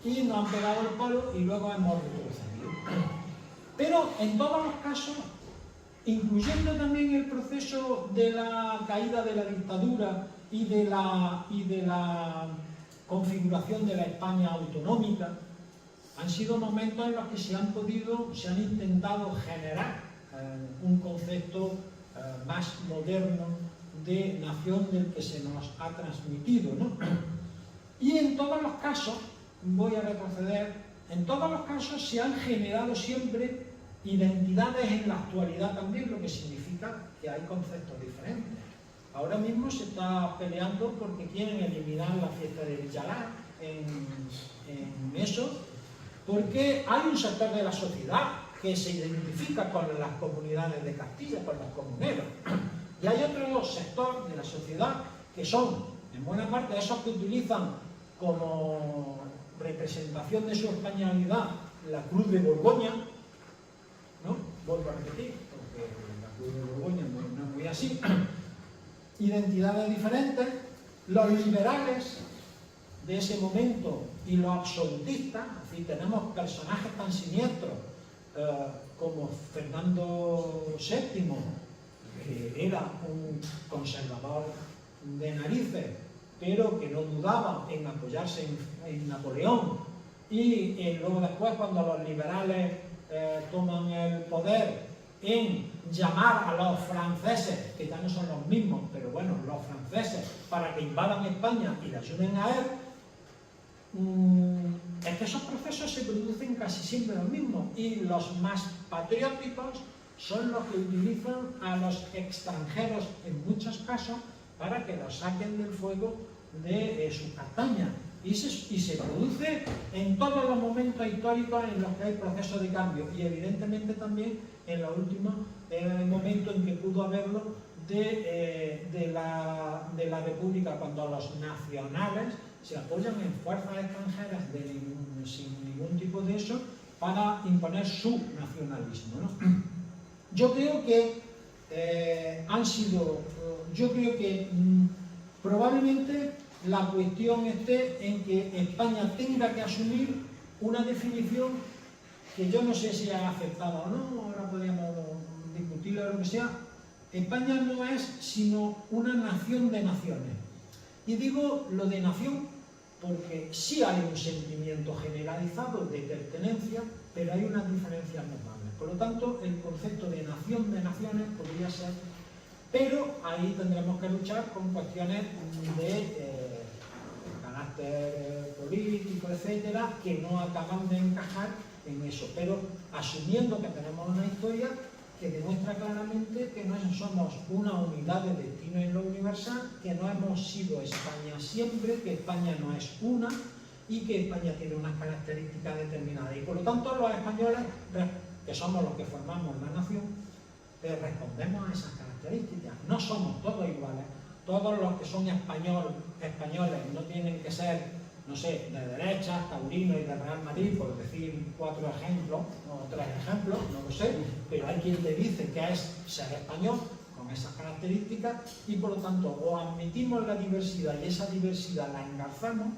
y nos han pegado el palo y luego hemos retrocedido. Pero en todos los casos, incluyendo también el proceso de la caída de la dictadura y de la configuración de la España autonómica, han sido momentos en los que se han intentado generar un concepto más moderno de nación del que se nos ha transmitido, ¿no? Y en todos los casos, voy a retroceder, en todos los casos se han generado siempre identidades en la actualidad también, lo que significa que hay conceptos diferentes. Ahora mismo se está peleando porque quieren eliminar la fiesta de Villalá en eso, porque hay un sector de la sociedad que se identifica con las comunidades de Castilla, con los comuneros. Y hay otro sector de la sociedad que son, en buena parte, esos que utilizan como representación de su españolidad la Cruz de Borgoña, ¿no? Vuelvo a repetir, porque la Cruz de Borgoña no es muy así. Identidades diferentes, los liberales de ese momento y los absolutistas, así tenemos personajes tan siniestros como Fernando VII, que era un conservador de narices, pero que no dudaba en apoyarse en Napoleón, y luego después, cuando los liberales toman el poder, en llamar a los franceses, que ya no son los mismos, pero bueno, los franceses, para que invadan España y le ayuden a él, es que esos procesos se producen casi siempre los mismos, y los más patrióticos son los que utilizan a los extranjeros en muchos casos para que los saquen del fuego de sus castañas. Y se produce en todos los momentos históricos en los que hay procesos de cambio, y evidentemente también en los últimos momentos en que pudo haberlo de la República, cuando los nacionales se apoyan en fuerzas extranjeras sin ningún tipo de eso para imponer su nacionalismo, ¿no? Yo creo que probablemente la cuestión esté en que España tenga que asumir una definición que yo no sé si es aceptada o no, ahora podríamos discutirlo o lo que sea. España no es sino una nación de naciones. Y digo lo de nación porque sí hay un sentimiento generalizado de pertenencia, pero hay unas diferencias notables. Por lo tanto, el concepto de nación de naciones podría ser, pero ahí tendremos que luchar con cuestiones de carácter político, etcétera, que no acaban de encajar en eso, pero asumiendo que tenemos una historia que demuestra claramente que no somos una unidad de destino en lo universal, que no hemos sido España siempre, que España no es una y que España tiene unas características determinadas. Y por lo tanto los españoles, que somos los que formamos la nación, respondemos a esas características. No somos todos iguales. Todos los que son españoles no tienen que ser, no sé, de derecha, taurino y de Real Madrid, por decir 4 ejemplos o 3 ejemplos, no lo sé, pero hay quien te dice que es ser español con esas características, y por lo tanto o admitimos la diversidad y esa diversidad la engarzamos,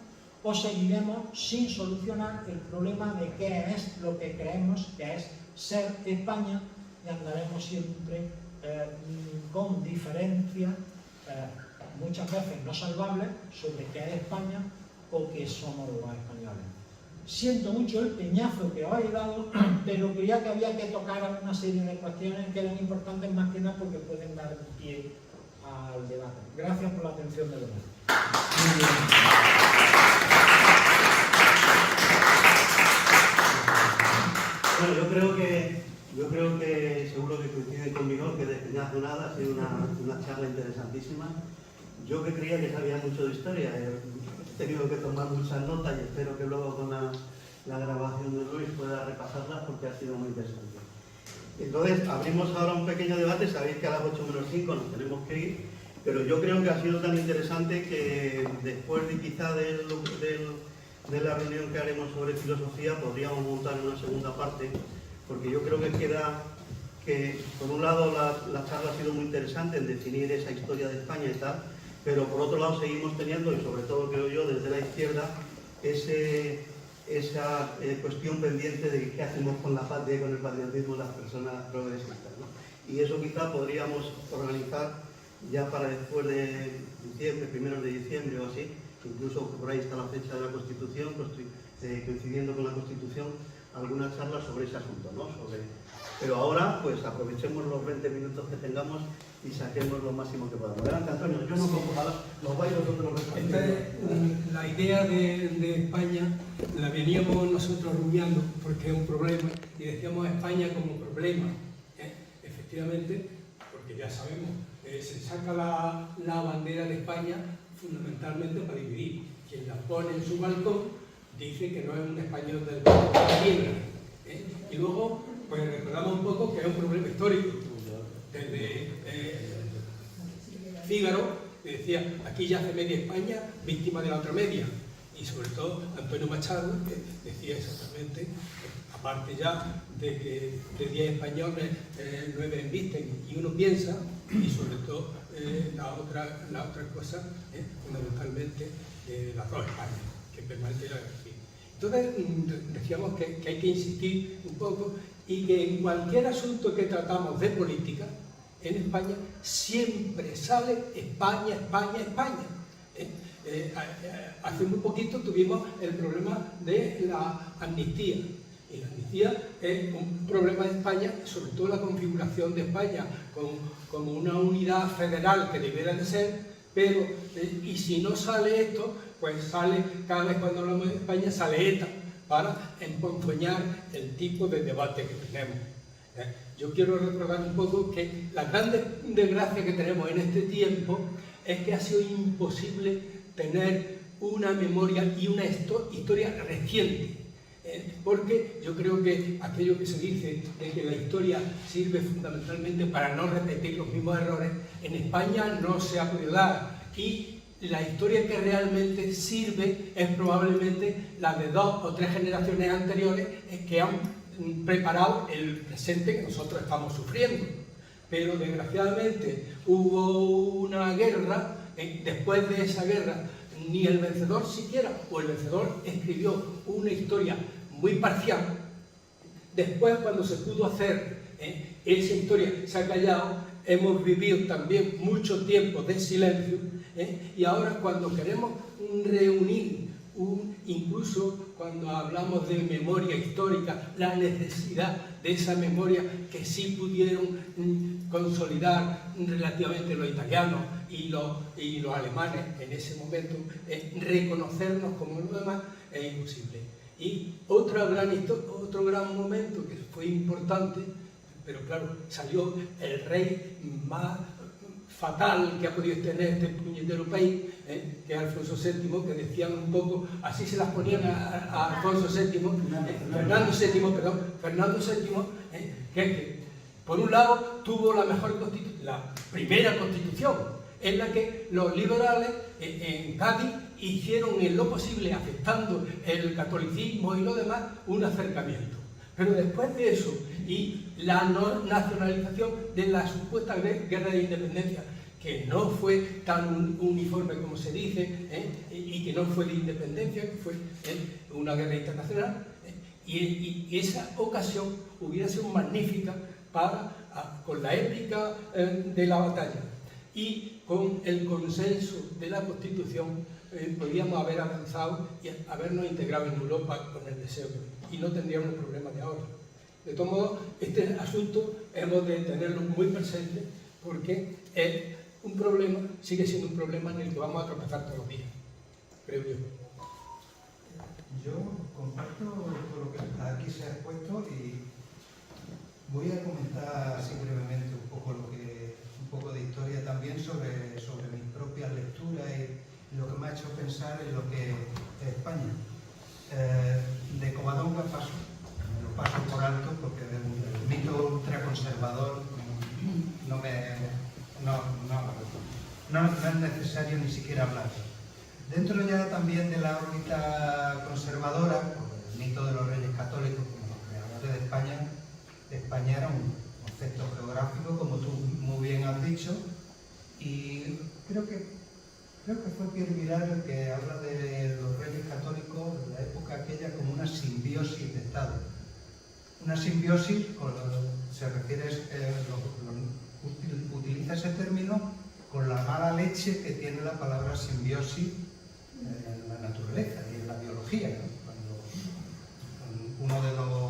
o seguiremos sin solucionar el problema de qué es lo que creemos que es ser España, y andaremos siempre con diferencias muchas veces no salvables sobre qué es España o qué somos los españoles. Siento mucho el peñazo que os he dado, pero creía que había que tocar una serie de cuestiones que eran importantes, más que nada porque pueden dar pie al debate. Gracias por la atención de los demás. Bueno, yo creo que seguro que coincide conmigo que de peñazo nada, ha sido una charla interesantísima. Yo que creía que sabía mucho de historia, he tenido que tomar muchas notas y espero que luego con la grabación de Luis pueda repasarlas porque ha sido muy interesante. Entonces, abrimos ahora un pequeño debate. Sabéis que a las 8:05 nos tenemos que ir, pero yo creo que ha sido tan interesante que después de quizá de la reunión que haremos sobre filosofía podríamos montar una segunda parte, porque yo creo que queda que, por un lado, la charla ha sido muy interesante en definir esa historia de España y tal, pero por otro lado seguimos teniendo, y sobre todo creo yo desde la izquierda, esa cuestión pendiente de qué hacemos con la patria y con el patriotismo de las personas progresistas, ¿no? Y eso quizá podríamos organizar ya para después de diciembre, primeros de diciembre o así, incluso por ahí está la fecha de la Constitución, coincidiendo con la Constitución, alguna charla sobre ese asunto, ¿no? Pero ahora, pues aprovechemos los 20 minutos que tengamos y saquemos lo máximo que podamos. Adelante, Antonio, yo no pongo nada, los vais vosotros los respondes. La idea de España la veníamos nosotros rumiando porque es un problema y decíamos España como problema. Efectivamente, porque ya sabemos, se saca la bandera de España fundamentalmente para dividir. Quien la pone en su balcón dice que no es un español del tierra. Y luego, pues recordamos un poco que es un problema histórico. Desde Fígaro decía, aquí yace media España, víctima de la otra media. Y sobre todo Antonio Machado, que decía exactamente, aparte ya de que de 10 españoles, 9 embisten y uno piensa, y sobre todo la otra cosa, fundamentalmente las dos Españas, que permanece la guerra. Entonces decíamos que hay que insistir un poco y que en cualquier asunto que tratamos de política, en España siempre sale España, España, España. Hace muy poquito tuvimos el problema de la amnistía. Y la amnistía es un problema de España, sobre todo la configuración de España como una unidad federal que debiera de ser, pero, y si no sale esto, pues sale, cada vez cuando hablamos de España, sale ETA, para emponzoñar el tipo de debate que tenemos. Yo quiero recordar un poco que la gran desgracia que tenemos en este tiempo es que ha sido imposible tener una memoria y una historia reciente. Porque yo creo que aquello que se dice de que la historia sirve fundamentalmente para no repetir los mismos errores, en España no se ha podido dar. Y la historia que realmente sirve es probablemente la de 2 o 3 generaciones anteriores que han preparado el presente que nosotros estamos sufriendo. Pero desgraciadamente hubo una guerra, después de esa guerra ni el vencedor siquiera, o el vencedor escribió una historia muy parcial. Después, cuando se pudo hacer esa historia, se ha callado, hemos vivido también mucho tiempo de silencio, y ahora cuando queremos reunir, incluso cuando hablamos de memoria histórica, la necesidad de esa memoria que sí pudieron consolidar relativamente los italianos y los alemanes en ese momento, reconocernos como lo demás es imposible. Y otro gran momento que fue importante, pero claro, salió el rey más fatal que ha podido tener este puñetero país, que es Alfonso VII, que decían un poco, así se las ponían a Alfonso VII, Fernando VII, que por un lado tuvo la primera constitución, en la que los liberales en Cádiz hicieron en lo posible, aceptando el catolicismo y lo demás, un acercamiento. Pero después de eso, y la no nacionalización de la supuesta guerra de independencia, que no fue tan uniforme como se dice, y que no fue de independencia, que fue una guerra internacional, y esa ocasión hubiera sido magnífica con la épica de la batalla y con el consenso de la Constitución, podíamos haber avanzado y habernos integrado en Europa con el deseo y no tendríamos el problema de ahora. De todos modos, este asunto hemos de tenerlo muy presente porque es un problema, sigue siendo un problema en el que vamos a tropezar todos los días, creo yo. Yo comparto todo lo que aquí se ha expuesto y voy a comentar así brevemente un poco de historia también sobre mis propias lecturas y lo que me ha hecho pensar en lo que es España. De Covadonga lo paso por alto porque el mito ultraconservador no es necesario ni siquiera hablar. Dentro ya también de la órbita conservadora, el mito de los reyes católicos como los creadores de España era un concepto geográfico, como tú muy bien has dicho, y creo que fue Pierre Vilar el que habla de los reyes católicos de la época aquella como una simbiosis de Estado. Una simbiosis, se refiere, utiliza ese término con la mala leche que tiene la palabra simbiosis en la naturaleza y en la biología, ¿no? Cuando uno de los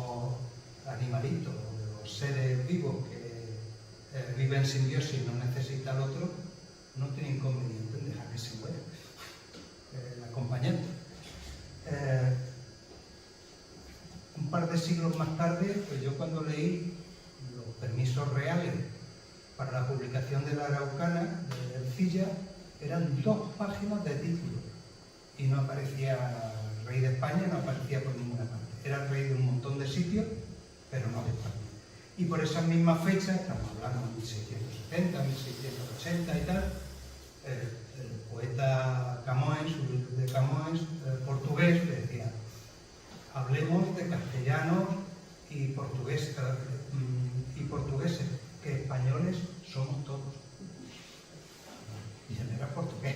vive en simbiosis y no necesita al otro, no tiene inconveniente en dejar que se muera el acompañante. Un par de siglos más tarde, pues yo cuando leí los permisos reales para la publicación de la Araucana, de Ercilla, eran 2 páginas de título y no aparecía rey de España, no aparecía por ninguna parte. Era rey de un montón de sitios, pero no de España. Y por esas mismas fechas, estamos hablando de 1670, 1680 y tal, el poeta Camões, de Camões, portugués, decía: hablemos de castellanos y portugueses, que españoles somos todos. Y él era portugués,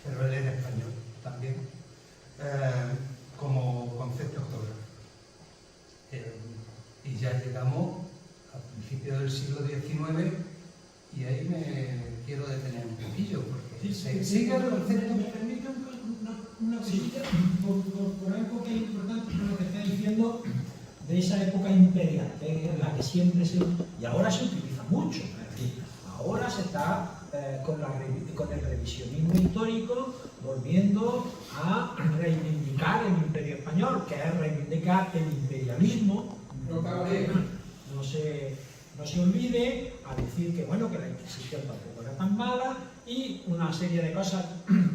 pero él era español también, como concepto ortográfico. Y ya llegamos al principio del siglo XIX, y ahí me quiero detener un poquillo, porque sigue el concepto. Me permite una cosilla, por algo que es importante con lo que está diciendo de esa época imperial, que es la que siempre se... Y ahora se utiliza mucho, es decir, ahora se está con el revisionismo histórico volviendo a reivindicar el imperio español, que es reivindicar el imperialismo. No se olvide a decir que, bueno, que la Inquisición tampoco era tan mala y una serie de cosas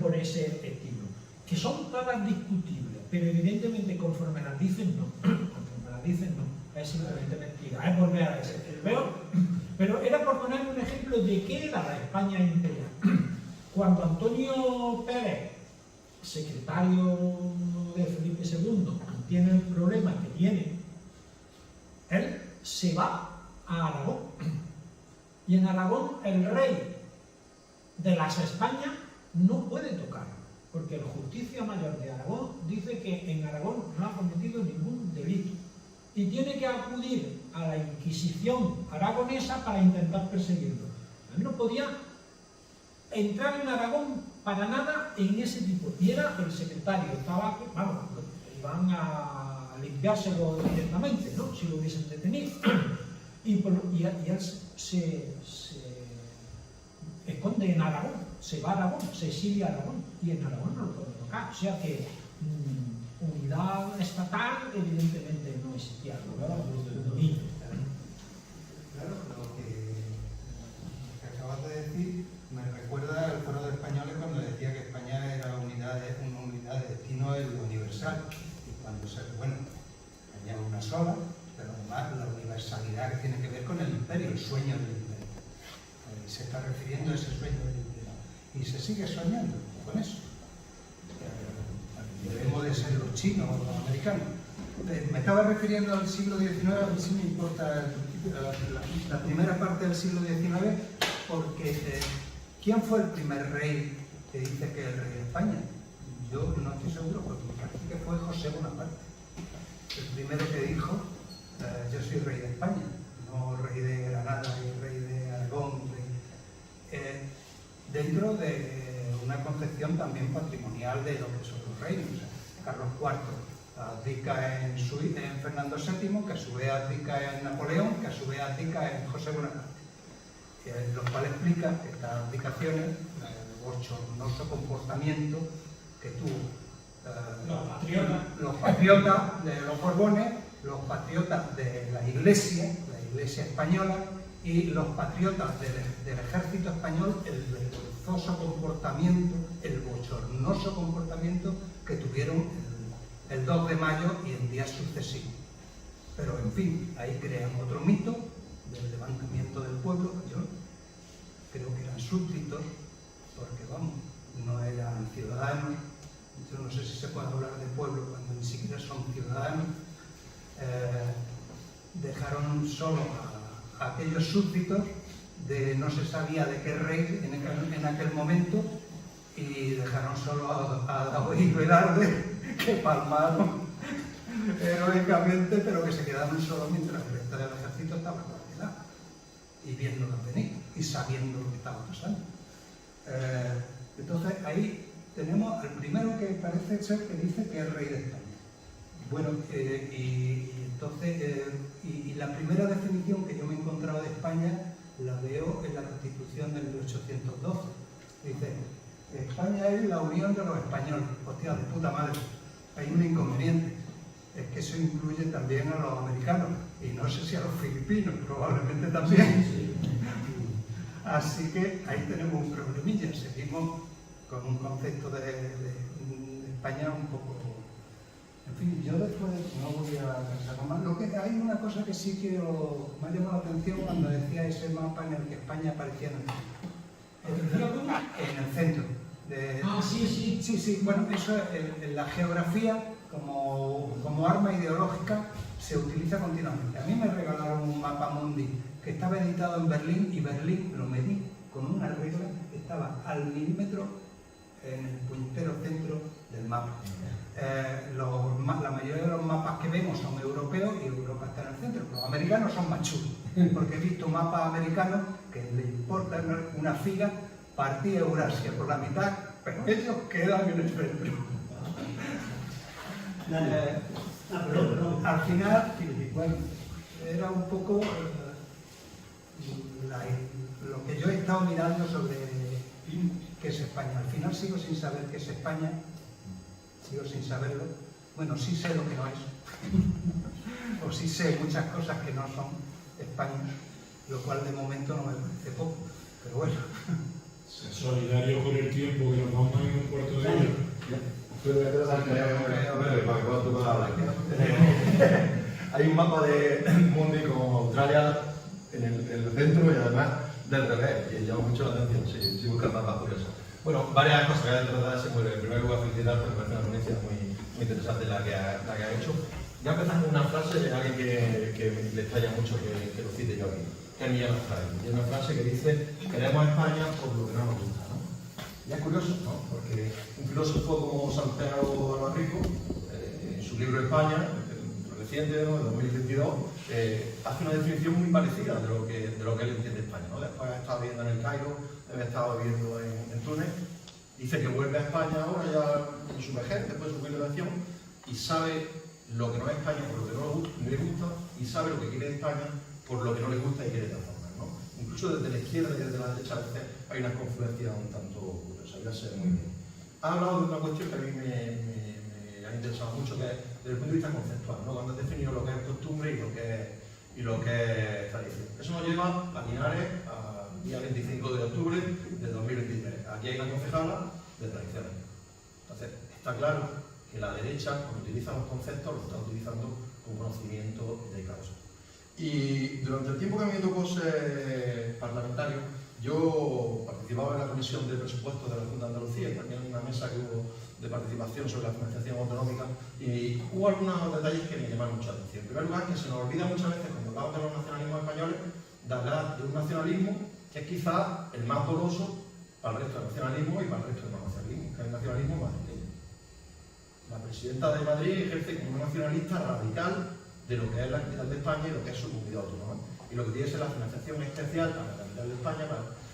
por ese estilo, que son todas discutibles, pero evidentemente conforme las dicen no, es simplemente mentira, es volver a ese. Pero era por poner un ejemplo de qué era la España imperial. Cuando Antonio Pérez, secretario de Felipe II, tiene el problema que tiene, él se va a Aragón. Y en Aragón el rey de las Españas no puede tocarlo, porque el Justicia Mayor de Aragón dice que en Aragón no ha cometido ningún delito. Y tiene que acudir a la Inquisición aragonesa para intentar perseguirlo. Él no podía entrar en Aragón para nada en ese tipo. Y era el secretario, estaba, vamos, iban a limpiárselo directamente, ¿no?, si lo hubiesen detenido. Y él se esconde en Aragón, se va a Aragón, se exilia a Aragón, y en Aragón no lo puede tocar. O sea que unidad estatal evidentemente no existía. Claro, lo que acabas de decir me recuerda al Foro de Españoles cuando decía que España era una unidad de destino universal. Y cuando España es una sola, pero además la universalidad que tiene que ver con el imperio, el sueño del imperio. Se está refiriendo a ese sueño del imperio. Y se sigue soñando con eso. Debemos de ser los chinos o los americanos. Me estaba refiriendo al siglo XIX, a mí sí me importa la primera parte del siglo XIX, porque ¿quién fue el primer rey que dice que es el rey de España? Yo no estoy seguro, porque me parece que fue José Bonaparte. El primero que dijo, yo soy rey de España, no rey de Granada y rey de Aragón, dentro de una concepción también patrimonial de lo que son los reinos. Carlos IV abdica en Fernando VII, que a su vez abdica en Napoleón, que a su vez abdica en José Bonaparte, lo cual explica que estas abdicaciones, el bochornoso comportamiento que tuvo los patriotas de los Borbones, los patriotas de la Iglesia española, y los patriotas del ejército español, el vergonzoso comportamiento, el bochornoso comportamiento que tuvieron el 2 de mayo y en días sucesivos. Pero en fin, ahí crean otro mito del levantamiento del pueblo. Yo creo que eran súbditos, porque vamos, no eran ciudadanos. Yo no sé si se puede hablar de pueblo cuando ni siquiera son ciudadanos. Dejaron solo a aquellos súbditos de no se sabía de qué rey en aquel momento, y dejaron solo a David y Velarde, que palmaron heroicamente, pero que se quedaron solos mientras el resto del ejército estaba cuartelado y viéndolo venir y sabiendo lo que estaba pasando. Entonces ahí tenemos al primero que parece ser que dice que es rey de España. Bueno, y entonces, y la primera definición que yo me he encontrado de España la veo en la Constitución de 1812. Dice, España es la unión de los españoles. Hostia, de puta madre. Hay un inconveniente. Es que eso incluye también a los americanos. Y no sé si a los filipinos, probablemente también. Así que ahí tenemos un problemilla. Seguimos con un concepto de España un poco... En fin, yo después no voy a pensar más. Lo que, hay una cosa que sí que me ha llamado la atención cuando decía ese mapa en el que España aparecía en el centro. Sí. Sí, bueno, eso en la geografía como arma ideológica se utiliza continuamente. A mí me regalaron un mapa mundi que estaba editado en Berlín y Berlín lo medí con una regla que estaba al milímetro en el puñetero centro del mapa. La mayoría de los mapas que vemos son europeos y Europa está en el centro. Los americanos son más chulos, porque he visto mapas americanos que le importa una figa partir Eurasia por la mitad, pero ellos quedan en el centro. Al final, bueno, era un poco lo que yo he estado mirando sobre qué es España. Al final sigo sin saber qué es España, sigo sin saberlo. Bueno, sí sé lo que no es, o sí sé muchas cosas que no son España, lo cual de momento no me parece poco, pero bueno. Solidario con el tiempo, que nos vamos en un cuarto de hora. Hay un mapa de mundi con Australia en el centro y además del revés, que llama mucho la atención si buscas mapas curiosos. Bueno, varias cosas que hay dentro de ese. En primer lugar, felicitar porque me parece una ponencia muy interesante la que ha hecho. Ya empezamos con una frase de alguien que le extraña mucho que lo cite yo aquí, que es Millán Astray. Y es una frase que dice: queremos España por lo que no nos gusta, ¿no? Y es curioso, ¿no? Porque un filósofo como Santiago Albarrico, en su libro España, reciente, ¿no?, de 2022, hace una definición muy parecida de lo que él entiende España, ¿no? Después ha estado viviendo en el Cairo, ha estado viviendo en Túnez, dice que vuelve a España ahora ya en su vejez, después de su jubilación, y sabe lo que no es España por lo que no le gusta, y sabe lo que quiere de España por lo que no le gusta y quiere transformar, ¿no? Incluso desde la izquierda y desde la derecha a veces hay una confluencia un tanto curiosa, ya sé muy bien. Ha hablado de una cuestión que a mí me ha interesado mucho, que es desde el punto de vista conceptual, ¿no? Cuando has definido lo que es costumbre y lo que es tradición. Eso nos lleva a Linares, al día 25 de octubre de 2023. Aquí hay una concejala de tradiciones. Entonces, está claro que la derecha, cuando utiliza los conceptos, los está utilizando con conocimiento de causa. Y durante el tiempo que a mí me tocó ser parlamentario, yo participaba en la Comisión de Presupuestos de la Junta de Andalucía, y también en una mesa que hubo de participación sobre la financiación autonómica, y hubo algunos detalles que me llamaron mucha atención. En primer lugar, que se nos olvida muchas veces cuando hablamos de los nacionalismos españoles, de hablar de un nacionalismo que es quizás el más doloso para el resto del nacionalismo y para el resto del no nacionalismo, que es el nacionalismo madrileño. La presidenta de Madrid ejerce como una nacionalista radical de lo que es la capital de España y lo que es su comunidad autónoma. Y lo que tiene es la financiación especial para la capital de España,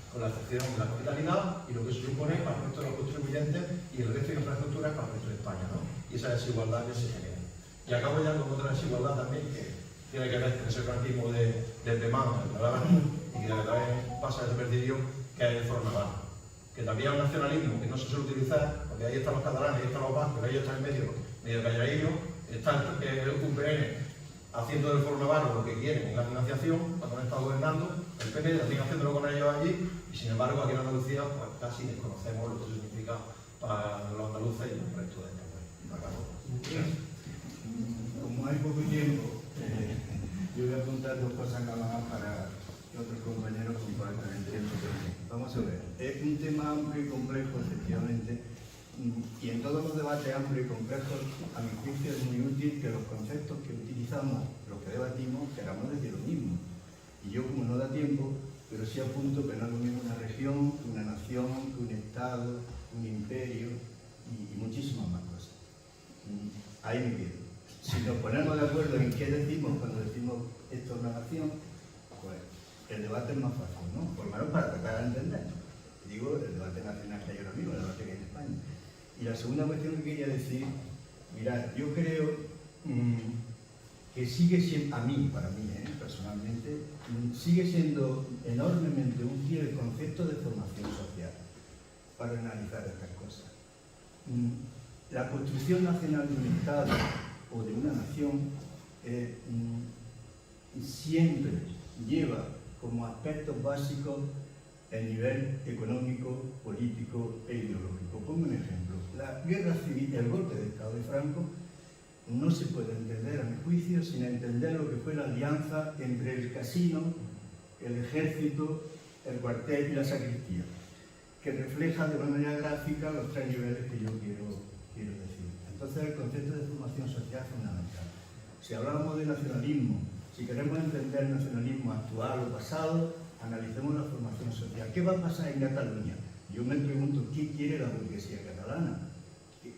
con la excepción de la capitalidad, y lo que se supone para el resto de los contribuyentes y el resto de infraestructuras para el resto de España, ¿no? Y esa desigualdad que se genera. Y acabo ya con otra desigualdad también que tiene que ver con ese franquismo de Temán, y que también pasa desapercibido, que es el Front Navarro. Que también es un nacionalismo que no se suele utilizar, porque ahí están los catalanes, ahí están los vascos, pero ellos están en medio calladillos, está el UPN haciendo del Front Navarro lo que quieren en la financiación, cuando han estado gobernando, el PP lo sigue haciéndolo con ellos allí, y sin embargo aquí en Andalucía pues casi desconocemos lo que eso significa para los andaluces y el resto de España. Como hay poco tiempo, yo voy a apuntar dos cosas nada más para que otros compañeros compartan el tiempo que tienen. Vamos a ver, es un tema amplio y complejo, efectivamente, y en todos los debates amplios y complejos, a mi juicio es muy útil que los conceptos que utilizamos, los que debatimos, queramos decir lo mismo. Y yo, como no da tiempo, pero sí apunto que no es lo mismo una región, que una nación, que un estado, un imperio y muchísimas más cosas. Ahí me quedo. Si nos ponemos de acuerdo en qué decimos cuando decimos esto es una nación, pues el debate es más fácil, ¿no? Por lo menos para tratar de entender. Digo, el debate nacional que hay ahora mismo, el debate que hay en España. Y la segunda cuestión que quería decir, mirad, yo creo que sigue siendo, para mí, personalmente, sigue siendo enormemente útil el concepto de formación social para analizar estas cosas. La construcción nacional de un Estado o de una nación siempre lleva como aspectos básicos el nivel económico, político e ideológico. Pongo un ejemplo. La guerra civil, el golpe de Estado de Franco, no se puede entender, a mi juicio, sin entender lo que fue la alianza entre el casino, el ejército, el cuartel y la sacristía, que refleja de una manera gráfica los tres niveles que yo quiero decir. Entonces, el concepto de formación social es fundamental. Si hablamos de nacionalismo, si queremos entender el nacionalismo actual o pasado, analicemos la formación social. ¿Qué va a pasar en Cataluña? Yo me pregunto, ¿qué quiere la burguesía catalana?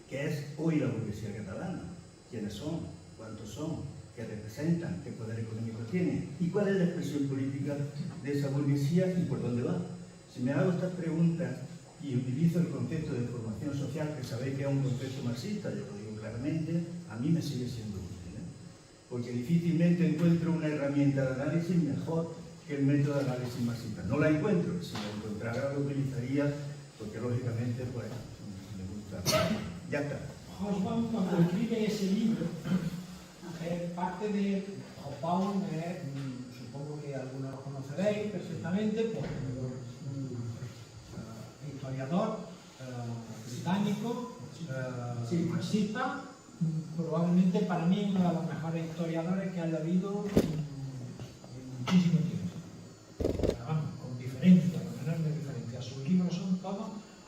¿Qué es hoy la burguesía catalana? ¿Quiénes son? ¿Cuántos son? ¿Qué representan? ¿Qué poder económico tienen? ¿Y cuál es la expresión política de esa burguesía y por dónde va? Si me hago estas preguntas y utilizo el concepto de formación social, que sabéis que es un concepto marxista, yo lo digo claramente, a mí me sigue siendo útil, porque difícilmente encuentro una herramienta de análisis mejor que el método de análisis marxista. No la encuentro, si la encontrara la utilizaría, porque lógicamente pues me gusta. Ya está. Hobsbawm, cuando escribe ese libro, parte de Hobsbawm, supongo que algunos lo conoceréis perfectamente, pues, historiador británico, marxista, probablemente para mí uno de los mejores historiadores que haya habido en muchísimo tiempo. Vamos, con diferencia, con enorme diferencia. Sus libros son todos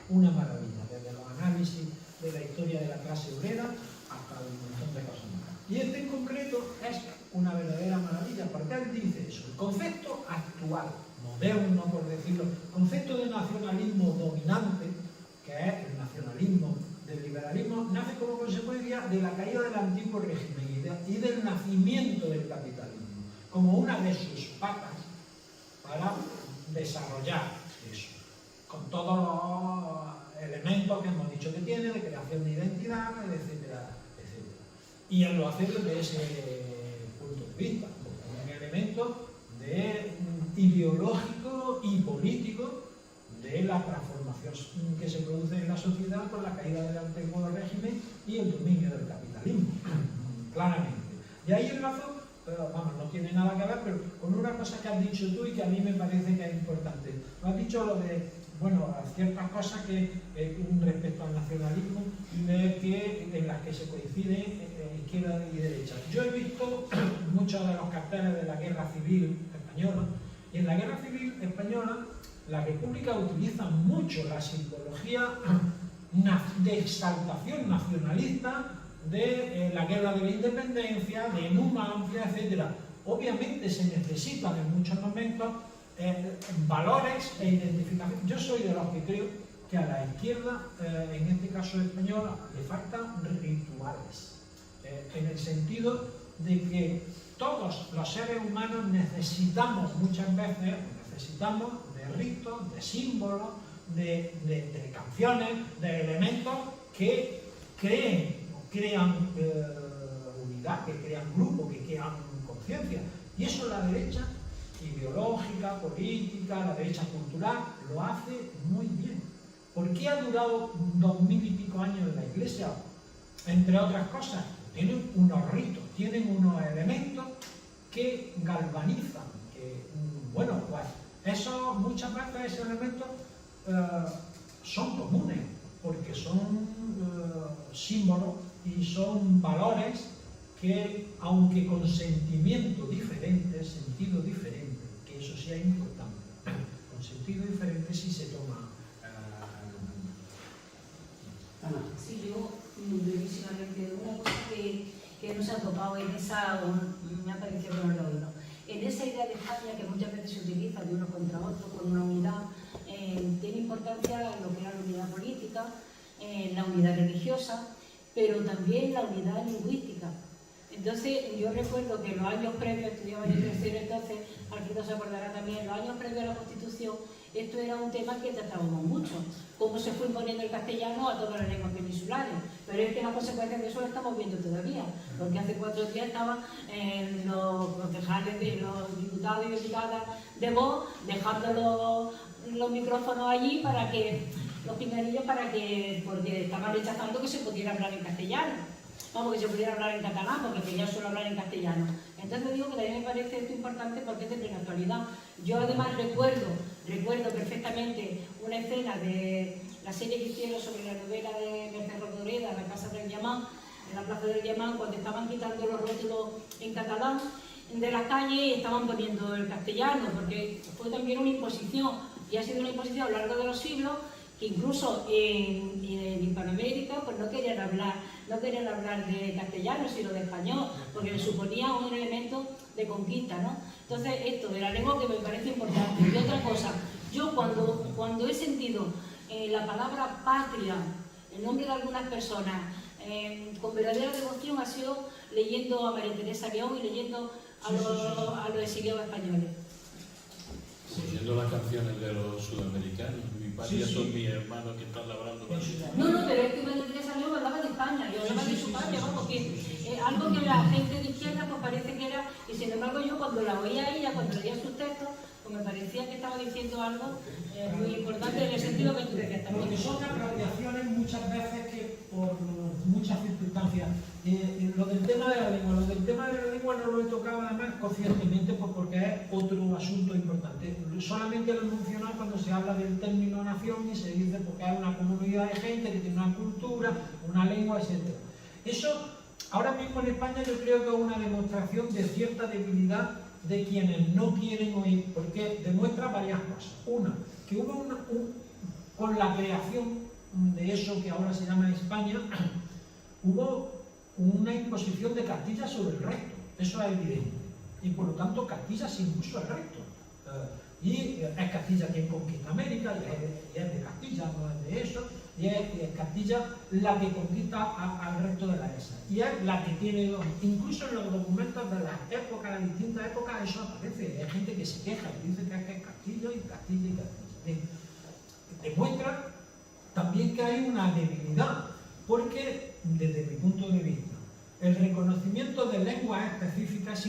una maravilla, desde los análisis de la historia de la clase obrera hasta un montón de cosas más. Y este en concreto es una verdadera maravilla, porque él dice eso, el concepto actual, moderno por decirlo, el concepto de nacionalismo dominante, que es el nacionalismo del liberalismo, nace como consecuencia de la caída del antiguo régimen y del nacimiento del capitalismo, como una de sus patas para desarrollar eso, con todos los elementos que hemos dicho que tiene, de creación de identidad, etcétera, etcétera. Y él lo hace desde ese punto de vista, como un elemento ideológico y político de la transformación que se produce en la sociedad con la caída del antiguo régimen y el dominio del capitalismo, claramente. Y ahí enlazo, vamos, no tiene nada que ver, pero con una cosa que has dicho tú y que a mí me parece que es importante. Has dicho lo de, bueno, ciertas cosas que respecto al nacionalismo en las que se coinciden izquierda y derecha. Yo he visto muchos de los carteles de la Guerra Civil Española, y en la Guerra Civil Española la República utiliza mucho la simbología de exaltación nacionalista de la guerra de la independencia, de Numancia, etc. Obviamente se necesitan en muchos momentos valores e identificación. Yo soy de los que creo que a la izquierda, en este caso española, le faltan rituales, en el sentido de que todos los seres humanos necesitamos muchas veces, de ritos, de símbolos, de canciones, de elementos que crean unidad, que crean grupo, que crean conciencia. Y eso la derecha ideológica, política, la derecha cultural, lo hace muy bien. ¿Por qué ha durado 2000 y pico años en la Iglesia? Entre otras cosas, tienen unos ritos, tienen unos elementos que galvanizan, que, bueno, pues muchas veces esos elementos son comunes, porque son símbolos y son valores que, aunque con sentimiento diferente, sentido diferente, que eso sí es importante, con sentido diferente sí se toma. Sí, yo brevísimamente, una cosa que no se ha topado en esa, me ha parecido que no lo he oído, en esa idea de España que muchas veces se utiliza de uno contra otro, con una unidad, tiene importancia lo que era la unidad política, la unidad religiosa, pero también la unidad lingüística. Entonces, yo recuerdo que en los años previos, estudiaba en el tercero, entonces, Alfredo se acordará también, en los años previos a la Constitución, esto era un tema que tratábamos mucho, cómo se fue imponiendo el castellano a todas las lenguas peninsularias. insulares, pero es que las consecuencias de eso lo estamos viendo todavía, porque hace 4 días estaban los concejales, los diputados y diputadas de Vox dejando los micrófonos allí para que, los pinganillos porque estaban rechazando que se pudiera hablar en castellano. Vamos, que se pudiera hablar en catalán, porque quería solo hablar en castellano. Entonces digo que también me parece esto importante porque es de plena actualidad. Yo además recuerdo perfectamente una escena de la serie que hicieron sobre la novela de Mercè Rodoreda, La Casa del Llamán, en la Plaza del Llamán, cuando estaban quitando los rótulos en catalán de las calles y estaban poniendo el castellano, porque fue también una imposición, y ha sido una imposición a lo largo de los siglos, que incluso en Hispanoamérica pues no querían hablar de castellano, sino de español, porque le suponía un elemento de conquista, ¿no? Entonces, esto de la lengua que me parece importante. Y otra cosa, yo cuando he sentido la palabra patria, en nombre de algunas personas, con verdadera devoción, ha sido leyendo a María Teresa León y leyendo a los exiliados españoles. Oyendo las canciones de los sudamericanos, mi patria son mis hermanos que están labrando para mí. No, pero es que María Teresa León hablaba de España, yo hablaba de su patria, vamos, que algo que la gente de izquierda pues parece que era, y sin embargo yo cuando la oía a ella, cuando leía sus textos, pues me parecía que estaba diciendo algo muy importante en el sentido que tú decías también. Porque son apreciaciones muchas veces que por muchas circunstancias. Lo del tema de la lengua no lo he tocado además conscientemente porque es otro asunto importante. Solamente lo he mencionado cuando se habla del término nación y se dice porque hay una comunidad de gente que tiene una cultura, una lengua, etc. Eso ahora mismo en España yo creo que es una demostración de cierta debilidad de quienes no quieren oír, porque demuestra varias cosas. Una, que hubo con la creación de eso que ahora se llama España, hubo una imposición de Castilla sobre el resto, eso es evidente, y por lo tanto Castilla se impuso al resto. Y es Castilla quien conquista América, y es de Castilla, no es de eso, y es Castilla la que conquista al resto de la ESA. Y es la que tiene, incluso en los documentos de las épocas, las distintas épocas, eso aparece. Hay gente que se queja y dice que es Castillo y Castilla y Castilla. Demuestra también que hay una debilidad, porque desde mi punto de vista, el reconocimiento de lenguas específicas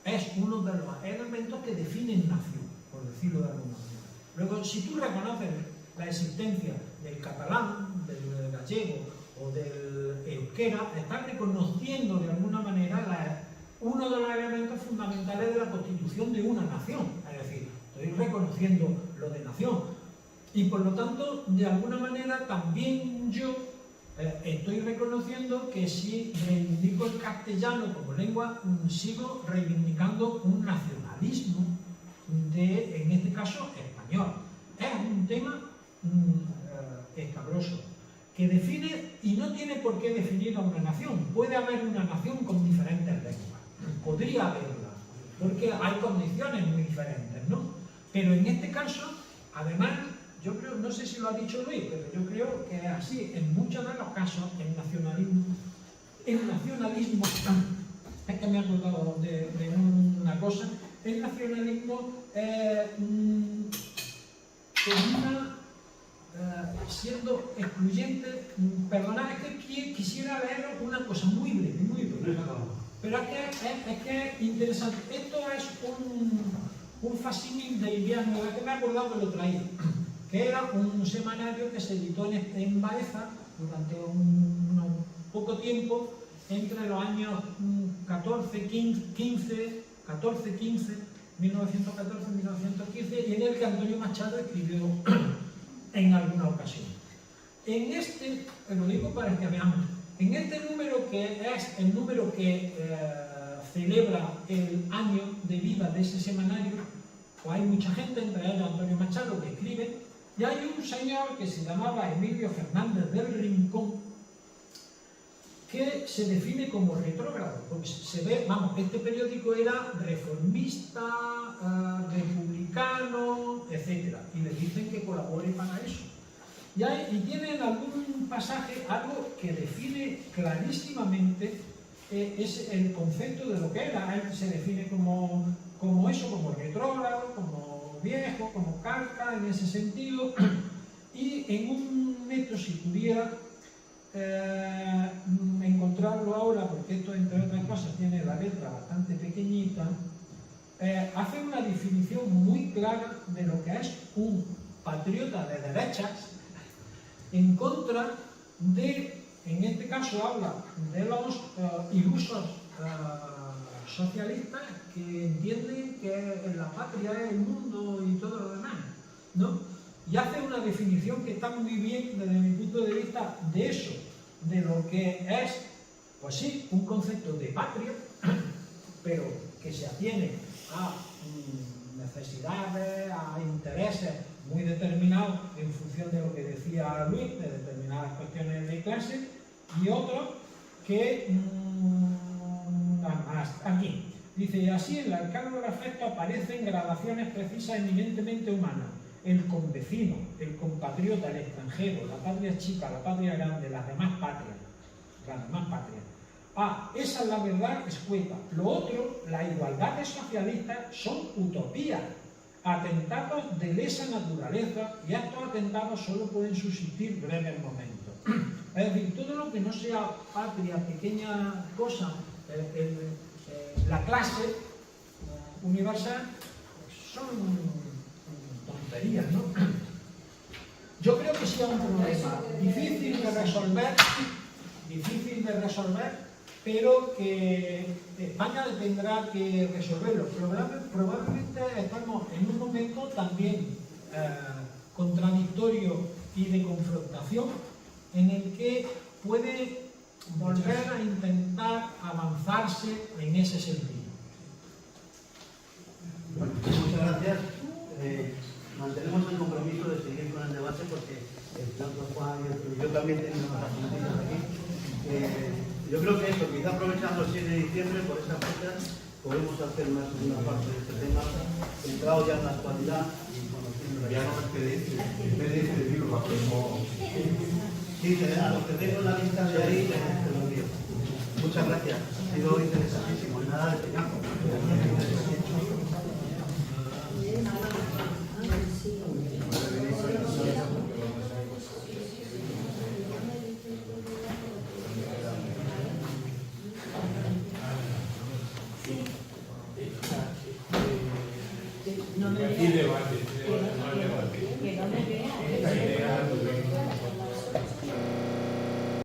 es uno de los elementos que definen nación, por decirlo de alguna manera. Luego, si tú reconoces la existencia del catalán, del gallego o del euskera, estás reconociendo de alguna manera uno de los elementos fundamentales de la constitución de una nación. Es decir, estoy reconociendo lo de nación. Y por lo tanto, de alguna manera, también yo estoy reconociendo que si reivindico el castellano como lengua, sigo reivindicando un nacionalismo en este caso, español. Es un tema escabroso, que define, y no tiene por qué definir a una nación. Puede haber una nación con diferentes lenguas, podría haberla, porque hay condiciones muy diferentes, ¿no? Pero en este caso, además, yo creo, no sé si lo ha dicho Luis, pero yo creo que es así, en muchos de los casos, el nacionalismo, es que me he acordado de una cosa, el nacionalismo termina siendo excluyente. Perdonad, es que quisiera leer una cosa muy breve, pero es que es interesante. Esto es un facsímil de Iliano, que me he acordado que lo traía, que era un semanario que se editó en Baeza durante un poco tiempo, entre los años 1914-15, y en el que Antonio Machado escribió en alguna ocasión. En este, lo digo para que veamos, en este número, que es el número que celebra el año de vida de ese semanario, pues hay mucha gente, entre ellos Antonio Machado, que escribe, y hay un señor que se llamaba Emilio Fernández del Rincón, que se define como retrógrado, porque se ve, vamos, este periódico era reformista, republicano, etc. Y le dicen que colabore para eso. Y tiene en algún pasaje algo que define clarísimamente es el concepto de lo que era. Él se define como eso, como retrógrado, como viejo, como carca en ese sentido. Y en un metro, si pudiera, encontrarlo ahora, porque esto, entre otras cosas, tiene la letra bastante pequeñita, hace una definición muy clara de lo que es un patriota de derechas en contra de, en este caso habla de los ilusos socialistas que entienden que la patria es el mundo y todo lo demás, ¿no? Y hace una definición que está muy bien desde mi punto de vista de eso, de lo que es, pues sí, un concepto de patria, pero que se atiene a necesidades, a intereses muy determinados en función de lo que decía Luis, de determinadas cuestiones de clase, y otros que, aquí, dice, y así en el arcano del afecto aparecen gradaciones precisas eminentemente humanas, el convecino, el compatriota, el extranjero, la patria chica, la patria grande, las demás patrias. Esa es la verdad escueta. Lo otro, la igualdad de socialistas, son utopías, atentados de lesa naturaleza, y estos atentados solo pueden subsistir breves momentos. Es decir, todo lo que no sea patria, pequeña cosa, la clase universal, son tonterías, ¿no? Yo creo que sí es un problema difícil de resolver, pero que España tendrá que resolverlo. Probablemente estamos en un momento también contradictorio y de confrontación, en el que puede volver a intentar avanzarse en ese sentido. Bueno, muchas gracias. Mantenemos el compromiso de seguir con el debate porque el doctor Juan y yo también tenemos las preguntas aquí. Yo creo que eso, quizá aprovechando el 7 de diciembre, por esa fecha, podemos hacer una segunda parte de este tema, centrado ya en la actualidad y conociendo la Ya no es que decirlo, lo podemos... Sí, a los que tengo en la lista de ahí, te lo envío. Muchas gracias, ha sido interesantísimo, nada de tiempo. Aquí debate.